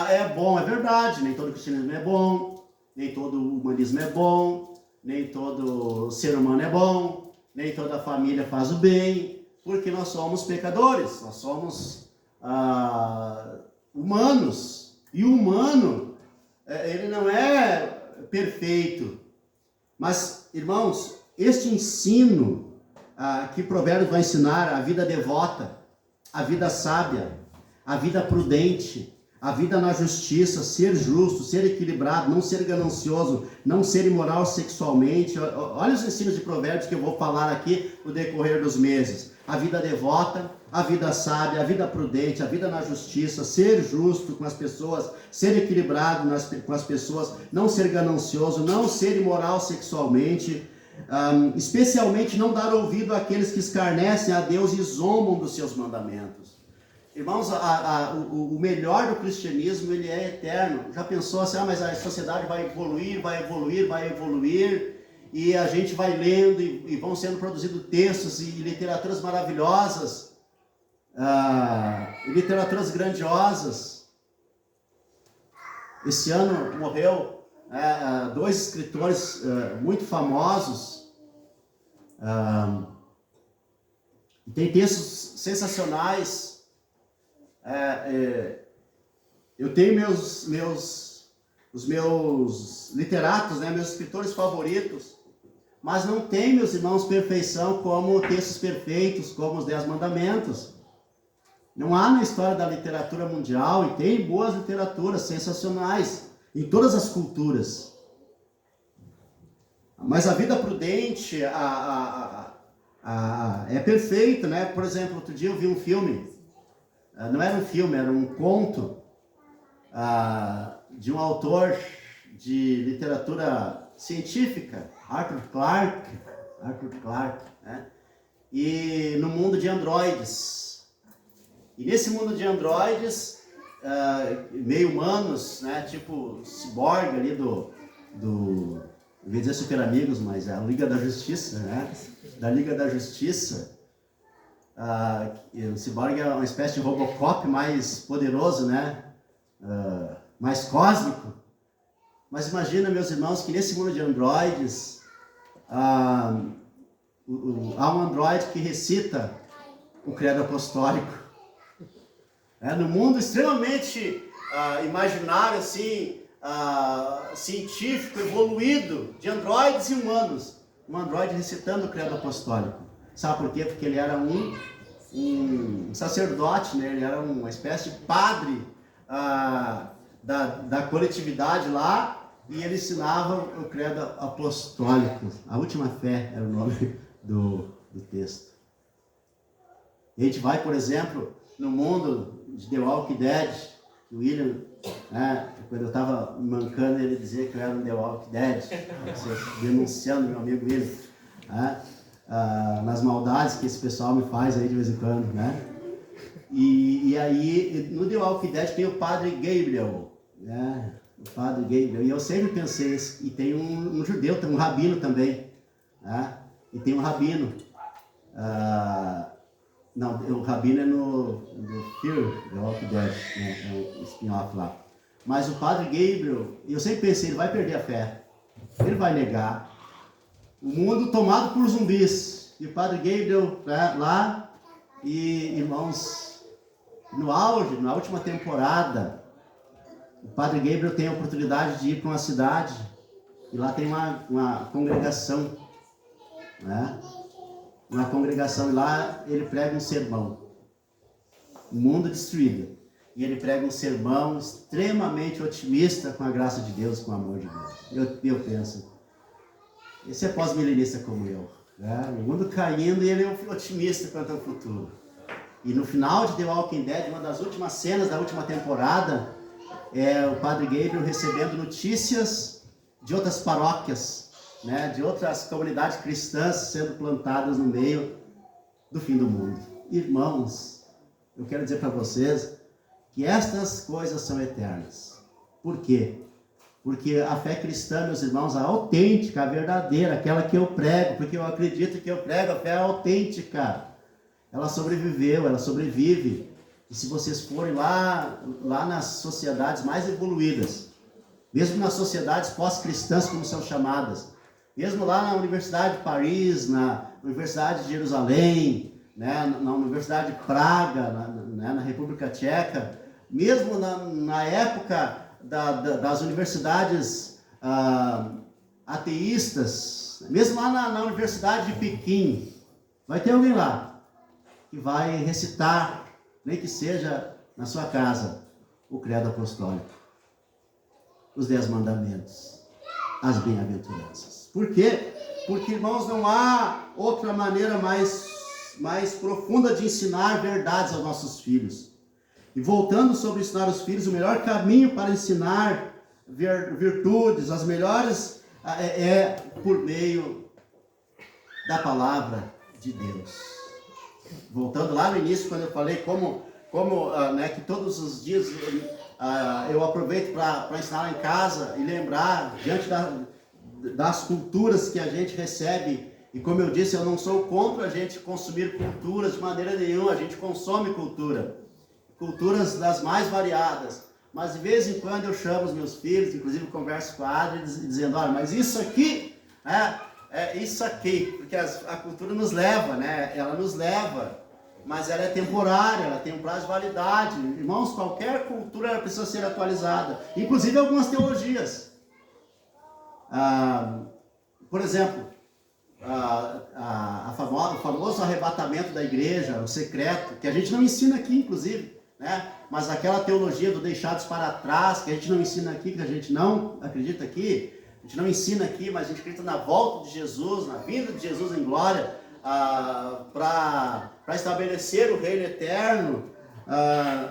é bom. É verdade, nem todo cristianismo é bom, nem todo humanismo é bom, nem todo ser humano é bom, nem toda família faz o bem. Porque nós somos pecadores, nós somos humanos. E o humano, ele não é perfeito. Mas, irmãos, este ensino que Provérbios vai ensinar, a vida devota, a vida sábia, a vida prudente, a vida na justiça, ser justo, ser equilibrado, não ser ganancioso, não ser imoral sexualmente. Olha os ensinos de Provérbios que eu vou falar aqui no decorrer dos meses. A vida devota, a vida sábia, a vida prudente, a vida na justiça, ser justo com as pessoas, ser equilibrado com as pessoas, não ser ganancioso, não ser imoral sexualmente, especialmente não dar ouvido àqueles que escarnecem a Deus e zombam dos seus mandamentos. Irmãos, o melhor do cristianismo, ele é eterno. Já pensou assim, mas a sociedade vai evoluir, e a gente vai lendo e vão sendo produzidos textos e literaturas maravilhosas, literaturas grandiosas. Esse ano morreu 2 escritores muito famosos. Tem textos sensacionais. Eu tenho os meus literatos, né, meus escritores favoritos, mas não tem, meus irmãos, perfeição como textos perfeitos, como os 10 mandamentos. Não há na história da literatura mundial, e tem boas literaturas sensacionais em todas as culturas. Mas a vida prudente é perfeita, né? Por exemplo, outro dia eu vi um filme, não era um filme, era um conto de um autor de literatura científica, Arthur Clarke, né? E no mundo de androides. E nesse mundo de androides, meio humanos, né? Tipo Cyborg ali eu ia dizer Super Amigos, mas é a Liga da Justiça, né? Da Liga da Justiça. O Cyborg é uma espécie de Robocop mais poderoso, né? Mais cósmico. Mas imagina, meus irmãos, que nesse mundo de androides, há um androide que recita o credo apostólico. No mundo extremamente imaginário, assim, científico, evoluído, de androides e humanos. Um androide recitando o credo apostólico. Sabe por quê? Porque ele era um sacerdote, né? Ele era uma espécie de padre da coletividade lá, e ele ensinava o credo apostólico. A última fé era o nome do texto. E a gente vai, por exemplo, no mundo de The Walking Dead, o William, quando eu estava mancando, ele dizia que eu era um The Walking Dead, denunciando meu amigo William, nas maldades que esse pessoal me faz aí de vez em quando, né? E aí, no The Walking Dead tem o Padre Gabriel, né? O Padre Gabriel, e eu sempre pensei, e tem um judeu, tem um rabino também, né? E tem um rabino, não, o rabino é no Fear The Walking Dead, né? É o spin-off lá. Mas o Padre Gabriel, eu sempre pensei, ele vai perder a fé, ele vai negar. O mundo tomado por zumbis, e o Padre Gabriel lá, e irmãos, no auge, na última temporada, o Padre Gabriel tem a oportunidade de ir para uma cidade, e lá tem uma congregação, né? Uma congregação, e lá ele prega um sermão, o mundo destruído, e ele prega um sermão extremamente otimista com a graça de Deus, com o amor de Deus. Eu penso, esse é pós-milenista como eu, né? O mundo caindo e ele é um otimista quanto ao futuro. E no final de The Walking Dead, uma das últimas cenas da última temporada, é o Padre Gabriel recebendo notícias de outras paróquias, né? De outras comunidades cristãs sendo plantadas no meio do fim do mundo. Irmãos, eu quero dizer para vocês que estas coisas são eternas. Por quê? Porque a fé cristã, meus irmãos, a autêntica, a verdadeira, aquela que eu prego, porque eu acredito que eu prego, a fé é autêntica. Ela sobreviveu, ela sobrevive. E se vocês forem lá nas sociedades mais evoluídas, mesmo nas sociedades pós-cristãs, como são chamadas, mesmo lá na Universidade de Paris, na Universidade de Jerusalém, né, na Universidade de Praga, na República Tcheca, mesmo na época das universidades ateístas, mesmo lá na Universidade de Pequim, vai ter alguém lá que vai recitar, nem que seja na sua casa, o credo apostólico, os 10 mandamentos, as bem-aventuranças. Por quê? Porque, irmãos, não há outra maneira mais profunda de ensinar verdades aos nossos filhos. E voltando sobre ensinar os filhos, o melhor caminho para ensinar virtudes, as melhores, é por meio da palavra de Deus. Voltando lá no início, quando eu falei como que todos os dias eu aproveito para ensinar lá em casa e lembrar, diante das culturas que a gente recebe, e como eu disse, eu não sou contra a gente consumir culturas de maneira nenhuma, a gente consome culturas das mais variadas, mas de vez em quando eu chamo os meus filhos, inclusive converso com a Adri, dizendo, olha, mas isso aqui, é isso aqui, porque a cultura nos leva, né? Ela nos leva, mas ela é temporária, ela tem um prazo de validade. Irmãos, qualquer cultura ela precisa ser atualizada, inclusive algumas teologias. Por exemplo, o famoso arrebatamento da igreja, o secreto, que a gente não ensina aqui, inclusive, né? Mas aquela teologia do deixados para trás, que a gente não ensina aqui, que a gente não acredita aqui, a gente não ensina aqui, mas a gente acredita na volta de Jesus, na vinda de Jesus em glória, para estabelecer o reino eterno.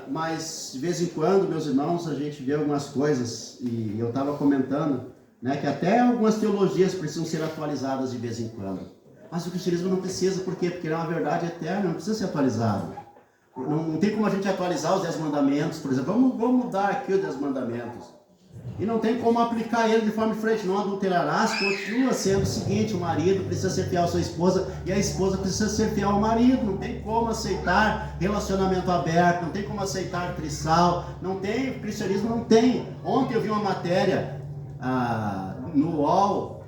Mas de vez em quando, meus irmãos, a gente vê algumas coisas, e eu estava comentando, né, que até algumas teologias precisam ser atualizadas de vez em quando. Mas o cristianismo não precisa, por quê? Porque ele é uma verdade eterna, não precisa ser atualizado. Não tem como a gente atualizar os 10 mandamentos, por exemplo. Vamos mudar aqui os 10 mandamentos. E não tem como aplicar ele de forma diferente. Não adulterarás, continua sendo o seguinte: o marido precisa ser fiel à sua esposa e a esposa precisa ser fiel ao marido. Não tem como aceitar relacionamento aberto, não tem como aceitar trisal, não tem, o cristianismo não tem. Ontem eu vi uma matéria no UOL,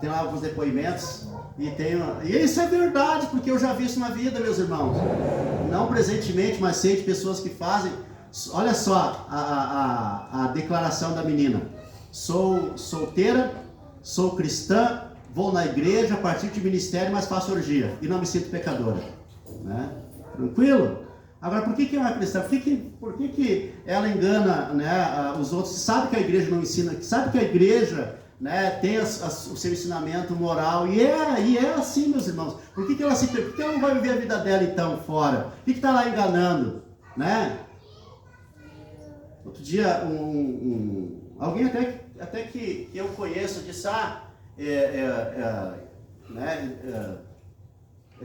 tem lá alguns depoimentos, e isso é verdade, porque eu já vi isso na vida, meus irmãos. Não presentemente, mas sei de pessoas que fazem. Olha só a declaração da menina: sou solteira, sou cristã, vou na igreja, participo de ministério, mas faço orgia e não me sinto pecadora, né? Tranquilo? Agora, por que é uma cristã? Por que ela engana, né, os outros? Sabe que a igreja não ensina, sabe que a igreja, né, tem o seu ensinamento moral, e é assim, meus irmãos. Por que ela não vai viver a vida dela então fora? Por que está lá enganando, né? Outro dia, alguém até que eu conheço disse: é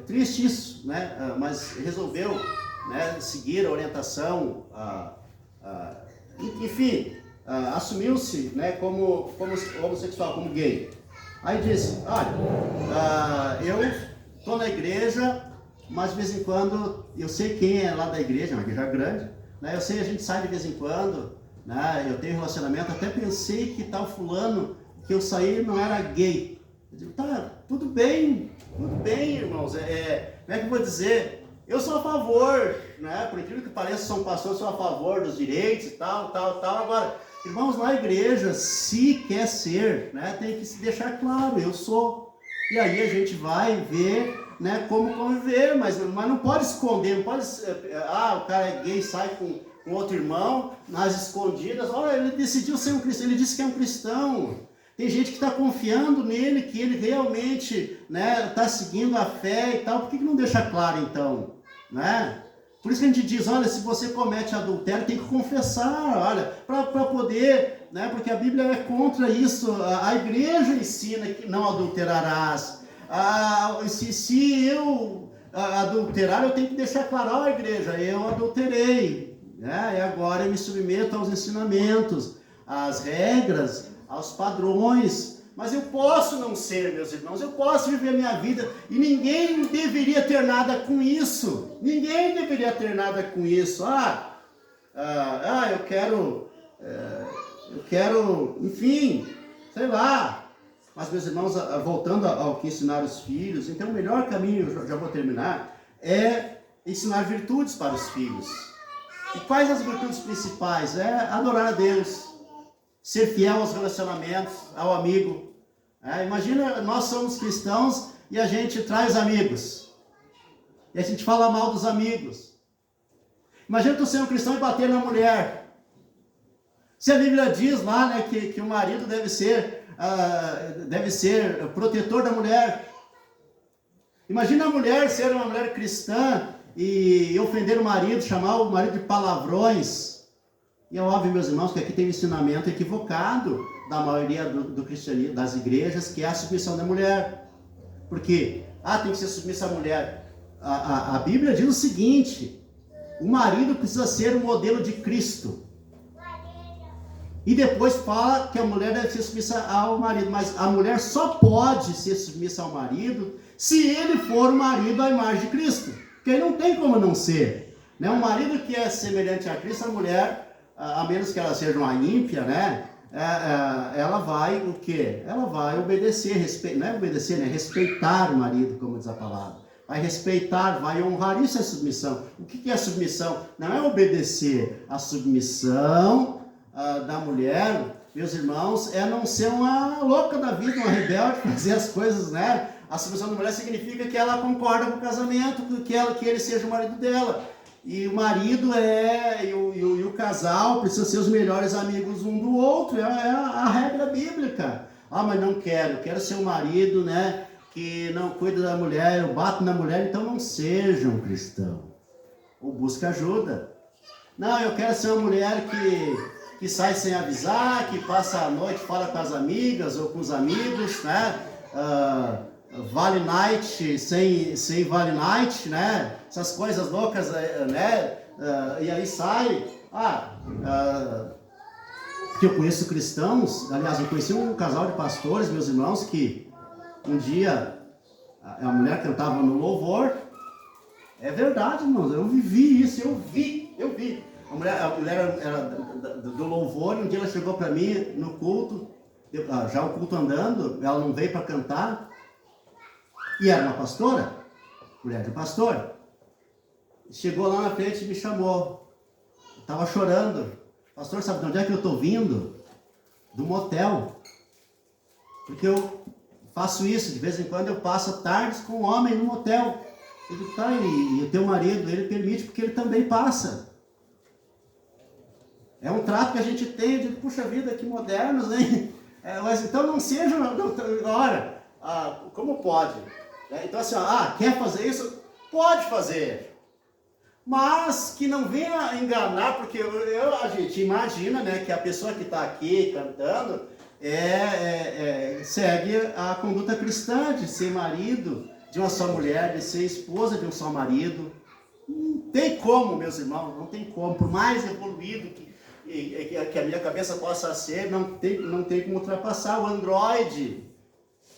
triste isso, né? Mas resolveu, né, seguir a orientação, enfim, assumiu-se, né, como homossexual, como gay. Aí disse: olha, eu estou na igreja, mas de vez em quando eu sei quem é lá da igreja, uma igreja grande, né? Eu sei, a gente sai de vez em quando, né? Eu tenho relacionamento, até pensei que tal fulano que eu saí não era gay. Eu digo: tá, tudo bem, irmãos. Como é que eu vou dizer? Eu sou a favor, né? Por incrível que pareça, sou um pastor, sou a favor dos direitos e tal. Agora, irmãos, na igreja, se quer ser, né, tem que se deixar claro: eu sou. E aí a gente vai ver, né, como conviver, mas não pode esconder, não pode, o cara é gay, sai com outro irmão, nas escondidas. Olha, ele decidiu ser um cristão, ele disse que é um cristão. Tem gente que está confiando nele, que ele realmente, né, está seguindo a fé e tal. Por que não deixa claro então, né? Por isso que a gente diz: olha, se você comete adultério, tem que confessar, olha, para poder, né, porque a Bíblia é contra isso. A igreja ensina que não adulterarás. Se eu adulterar, eu tenho que deixar claro: a igreja, eu adulterei, né? E agora eu me submeto aos ensinamentos, às regras, aos padrões. Mas eu posso não ser, meus irmãos, eu posso viver a minha vida, e ninguém deveria ter nada com isso. Ninguém deveria ter nada com isso. Eu quero, enfim, sei lá. Mas, meus irmãos, voltando ao que ensinar os filhos, então o melhor caminho, já vou terminar, é ensinar virtudes para os filhos. E quais as virtudes principais? É adorar a Deus, ser fiel aos relacionamentos, ao amigo. Imagina, nós somos cristãos e a gente traz amigos. E a gente fala mal dos amigos. Imagina tu ser um cristão e bater na mulher. Se a Bíblia diz lá, né, que o marido deve ser protetor da mulher. Imagina a mulher ser uma mulher cristã e ofender o marido, chamar o marido de palavrões. E é óbvio, meus irmãos, que aqui tem um ensinamento equivocado da maioria do cristianismo, das igrejas, que é a submissão da mulher. Por quê? Tem que ser submissa à mulher. A Bíblia diz o seguinte: o marido precisa ser o modelo de Cristo. E depois fala que a mulher deve ser submissa ao marido. Mas a mulher só pode ser submissa ao marido se ele for o marido à imagem de Cristo. Porque aí não tem como não ser, né? Um marido que é semelhante a Cristo, a mulher, a menos que ela seja uma ímpia, né? Ela vai o quê? Ela vai obedecer, não é obedecer, né? Respeitar o marido, como diz a palavra. Vai respeitar, vai honrar. Isso é submissão. O que é submissão? Não é obedecer. A submissão da mulher, meus irmãos, é não ser uma louca da vida, uma rebelde, fazer as coisas, né? A submissão da mulher significa que ela concorda com o casamento, que ele seja o marido dela. E o marido e o casal precisam ser os melhores amigos um do outro. É a regra bíblica. Mas não quero ser um marido, né, que não cuida da mulher, eu bato na mulher. Então não seja um cristão. Ou busca ajuda. Não, eu quero ser uma mulher que sai sem avisar, que passa a noite fora com as amigas ou com os amigos, né? Vale Night sem Vale Night, né? Essas coisas loucas, né? E aí sai. Porque eu conheço cristãos, aliás, eu conheci um casal de pastores, meus irmãos, que um dia a mulher cantava no louvor. É verdade, irmãos, eu vivi isso, eu vi. A mulher era do louvor, e um dia ela chegou para mim no culto, já o culto andando, ela não veio para cantar, e era uma pastora, mulher de pastor. Chegou lá na frente e me chamou. Eu estava chorando. Pastor, sabe de onde é que eu estou vindo? Do motel. Porque eu faço isso, de vez em quando eu passo tardes com um homem no motel. Eu digo, tá, e o teu marido, ele permite porque ele também passa. É um trato que a gente tem. Eu digo, puxa vida, que modernos, hein? Mas então não seja, ora, como pode? Então assim, quer fazer isso? Pode fazer. Mas que não venha enganar, porque a gente imagina, né, que a pessoa que está aqui cantando segue a conduta cristã de ser marido de uma só mulher, de ser esposa de um só marido. Não tem como, meus irmãos, não tem como. Por mais evoluído que a minha cabeça possa ser, não tem como ultrapassar o androide,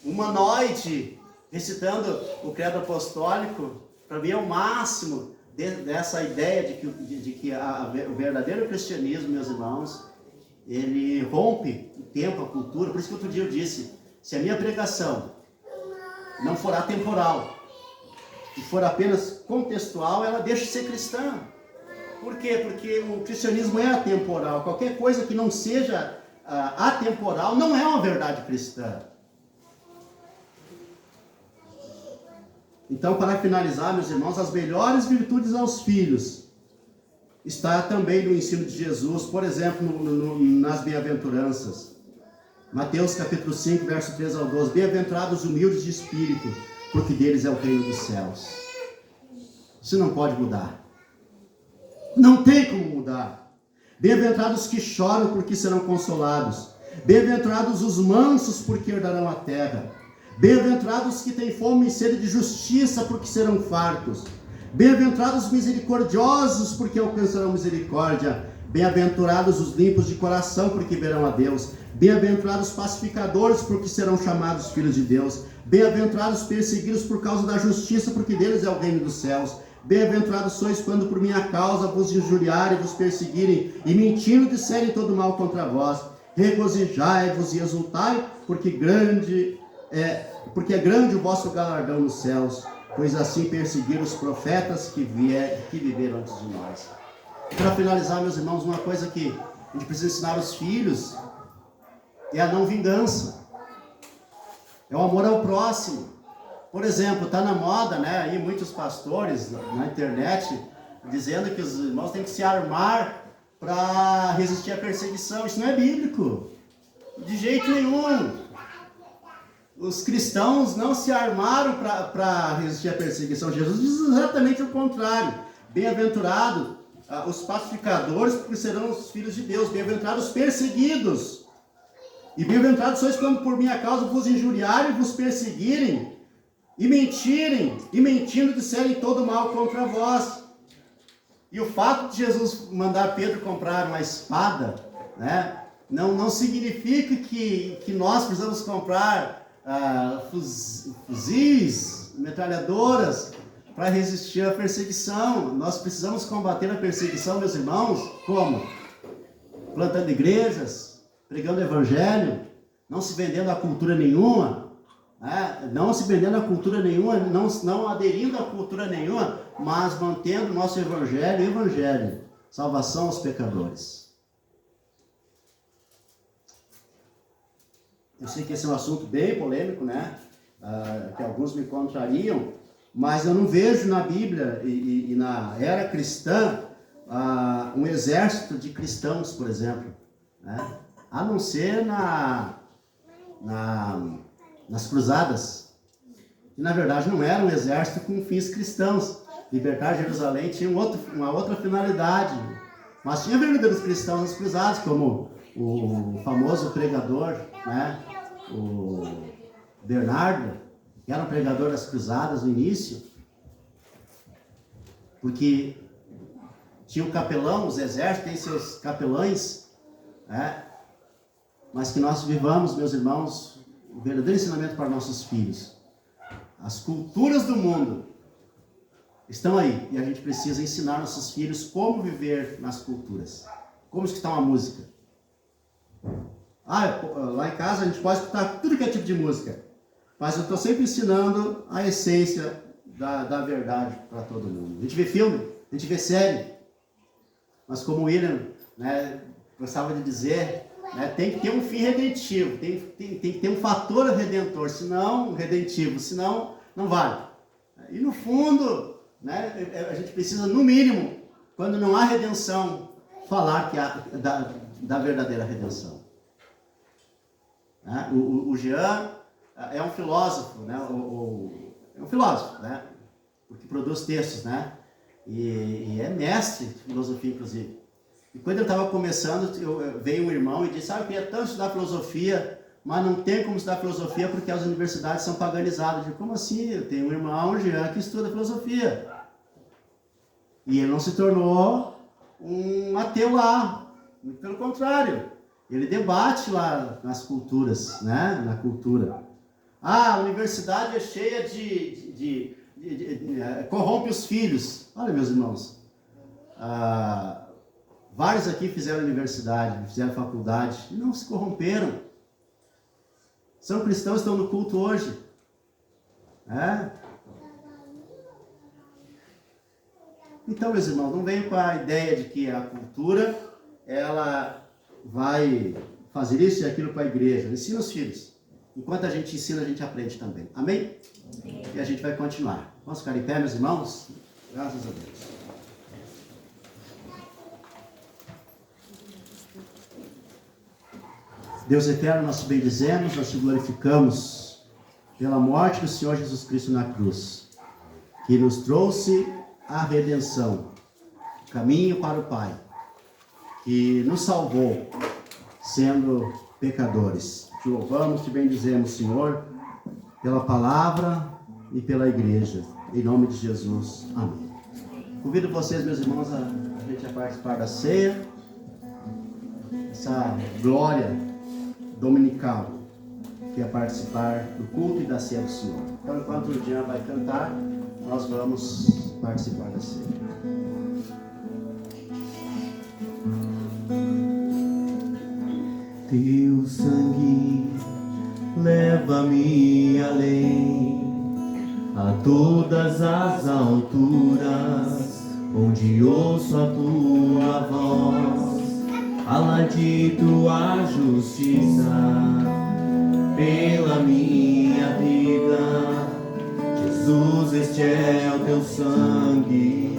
o humanoide, recitando o credo apostólico. Para mim é o máximo dessa ideia de que o verdadeiro cristianismo, meus irmãos, ele rompe o tempo, a cultura. Por isso que outro dia eu disse, se a minha pregação não for atemporal e for apenas contextual, ela deixa de ser cristã. Por quê? Porque o cristianismo é atemporal. Qualquer coisa que não seja atemporal não é uma verdade cristã. Então, para finalizar, meus irmãos, as melhores virtudes aos filhos está também no ensino de Jesus, por exemplo, nas bem-aventuranças. Mateus capítulo 5, verso 3 ao 12. Bem-aventurados os humildes de espírito, porque deles é o reino dos céus. Isso não pode mudar. Não tem como mudar. Bem-aventurados que choram, porque serão consolados. Bem-aventurados os mansos, porque herdarão a terra. Bem-aventurados que têm fome e sede de justiça, porque serão fartos. Bem-aventurados os misericordiosos, porque alcançarão misericórdia. Bem-aventurados os limpos de coração, porque verão a Deus. Bem-aventurados os pacificadores, porque serão chamados filhos de Deus. Bem-aventurados os perseguidos por causa da justiça, porque deles é o reino dos céus. Bem-aventurados sois quando por minha causa vos injuriarem, vos perseguirem e mentindo disserem todo mal contra vós. Regozijai-vos e exultai, porque é grande o vosso galardão nos céus, pois assim perseguiram os profetas que viveram antes de nós. Para finalizar, meus irmãos, uma coisa que a gente precisa ensinar aos filhos é a não vingança, é o amor ao próximo. Por exemplo, está na moda, né, aí muitos pastores na internet dizendo que os irmãos têm que se armar para resistir à perseguição. Isso não é bíblico, de jeito nenhum. Os cristãos não se armaram para resistir à perseguição. Jesus diz exatamente o contrário. Bem-aventurados os pacificadores, porque serão os filhos de Deus. Bem-aventurados os perseguidos. E bem-aventurados sois quando por minha causa vos injuriarem, vos perseguirem, e mentirem, e mentindo disserem todo mal contra vós. E o fato de Jesus mandar Pedro comprar uma espada, né, não significa que nós precisamos comprar fuzis, metralhadoras, para resistir à perseguição. Nós precisamos combater a perseguição, meus irmãos, como? Plantando igrejas, pregando o evangelho, não se vendendo a cultura nenhuma, não se vendendo a cultura nenhuma, não aderindo a cultura nenhuma, mas mantendo o nosso evangelho, salvação aos pecadores. Eu sei que esse é um assunto bem polêmico, né? Que alguns me contrariam, mas eu não vejo na Bíblia e na era cristã um exército de cristãos, por exemplo, né? A não ser nas cruzadas, que na verdade não era um exército com fins cristãos. Libertar Jerusalém tinha uma outra finalidade, mas tinha verdadeiros cristãos nas cruzadas, como o famoso pregador, né? O Bernardo, que era um pregador das cruzadas no início, porque tinha o capelão, os exércitos têm seus capelães, mas que nós vivamos, meus irmãos, o verdadeiro ensinamento para nossos filhos. As culturas do mundo estão aí, e a gente precisa ensinar nossos filhos como viver nas culturas, como escutar uma música. Lá em casa a gente pode escutar tudo que é tipo de música, mas eu estou sempre ensinando a essência da verdade para todo mundo. A gente vê filme, a gente vê série, mas como o William, gostava de dizer, tem que ter um fim redentivo, tem que ter um fator redentor, redentivo, senão não vale. E no fundo, a gente precisa, no mínimo, quando não há redenção, falar que há da verdadeira redenção. O Jean é um filósofo, é um filósofo, porque produz textos, e é mestre de filosofia, inclusive. E quando eu estava começando, veio um irmão e disse, eu queria tanto estudar filosofia, mas não tem como estudar filosofia porque as universidades são paganizadas. Eu digo, como assim? Eu tenho um irmão, Jean, que estuda filosofia. E ele não se tornou um ateu lá. Pelo contrário, ele debate lá nas culturas, na cultura. A universidade é cheia de corrompe os filhos. Olha, meus irmãos, vários aqui fizeram universidade, fizeram faculdade e não se corromperam. São cristãos, estão no culto hoje. Então, meus irmãos, não venham com a ideia de que a cultura, ela vai fazer isso e aquilo para a igreja. Ensina os filhos. Enquanto a gente ensina, a gente aprende também. Amém? Amém. E a gente vai continuar. Vamos ficar em pé, meus irmãos? Graças a Deus. Deus eterno, nós te bendizemos, nós te glorificamos pela morte do Senhor Jesus Cristo na cruz, que nos trouxe a redenção, o caminho para o Pai, que nos salvou, sendo pecadores. Te louvamos, te bendizemos, Senhor, pela palavra e pela igreja. Em nome de Jesus. Amém. Convido vocês, meus irmãos, a gente a participar da ceia, essa glória dominical, que é participar do culto e da ceia do Senhor. Então, enquanto o Jean vai cantar, nós vamos participar da ceia. Teu sangue leva-me além, a todas as alturas, onde ouço a tua voz, alarde tua justiça pela minha vida. Jesus, este é o teu sangue.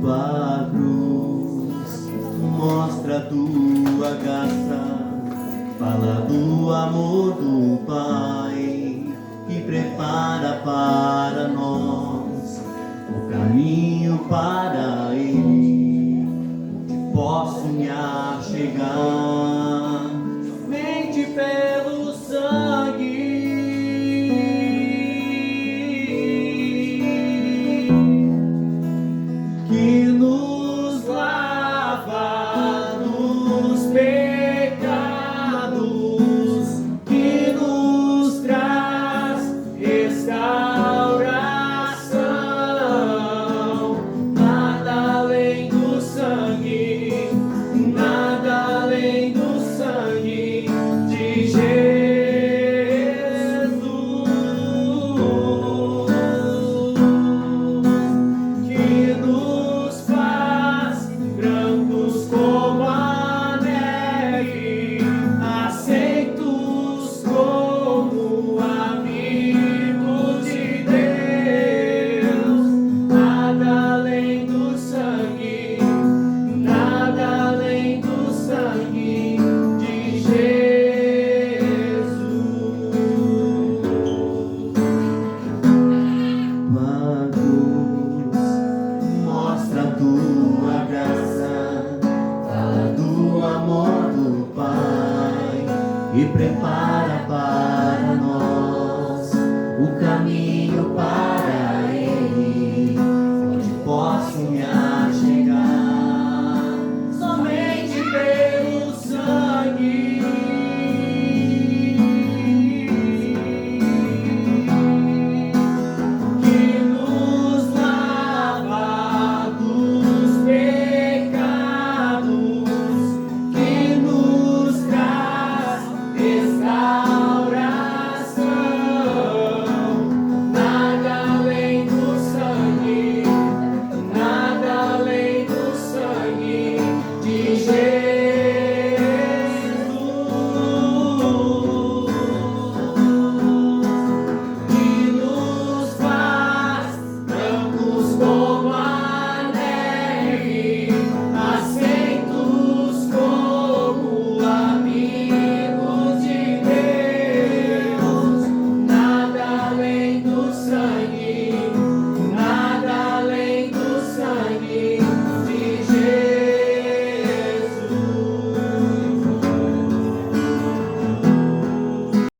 Tua cruz mostra a tua graça, fala do amor do Pai, que prepara para nós o caminho para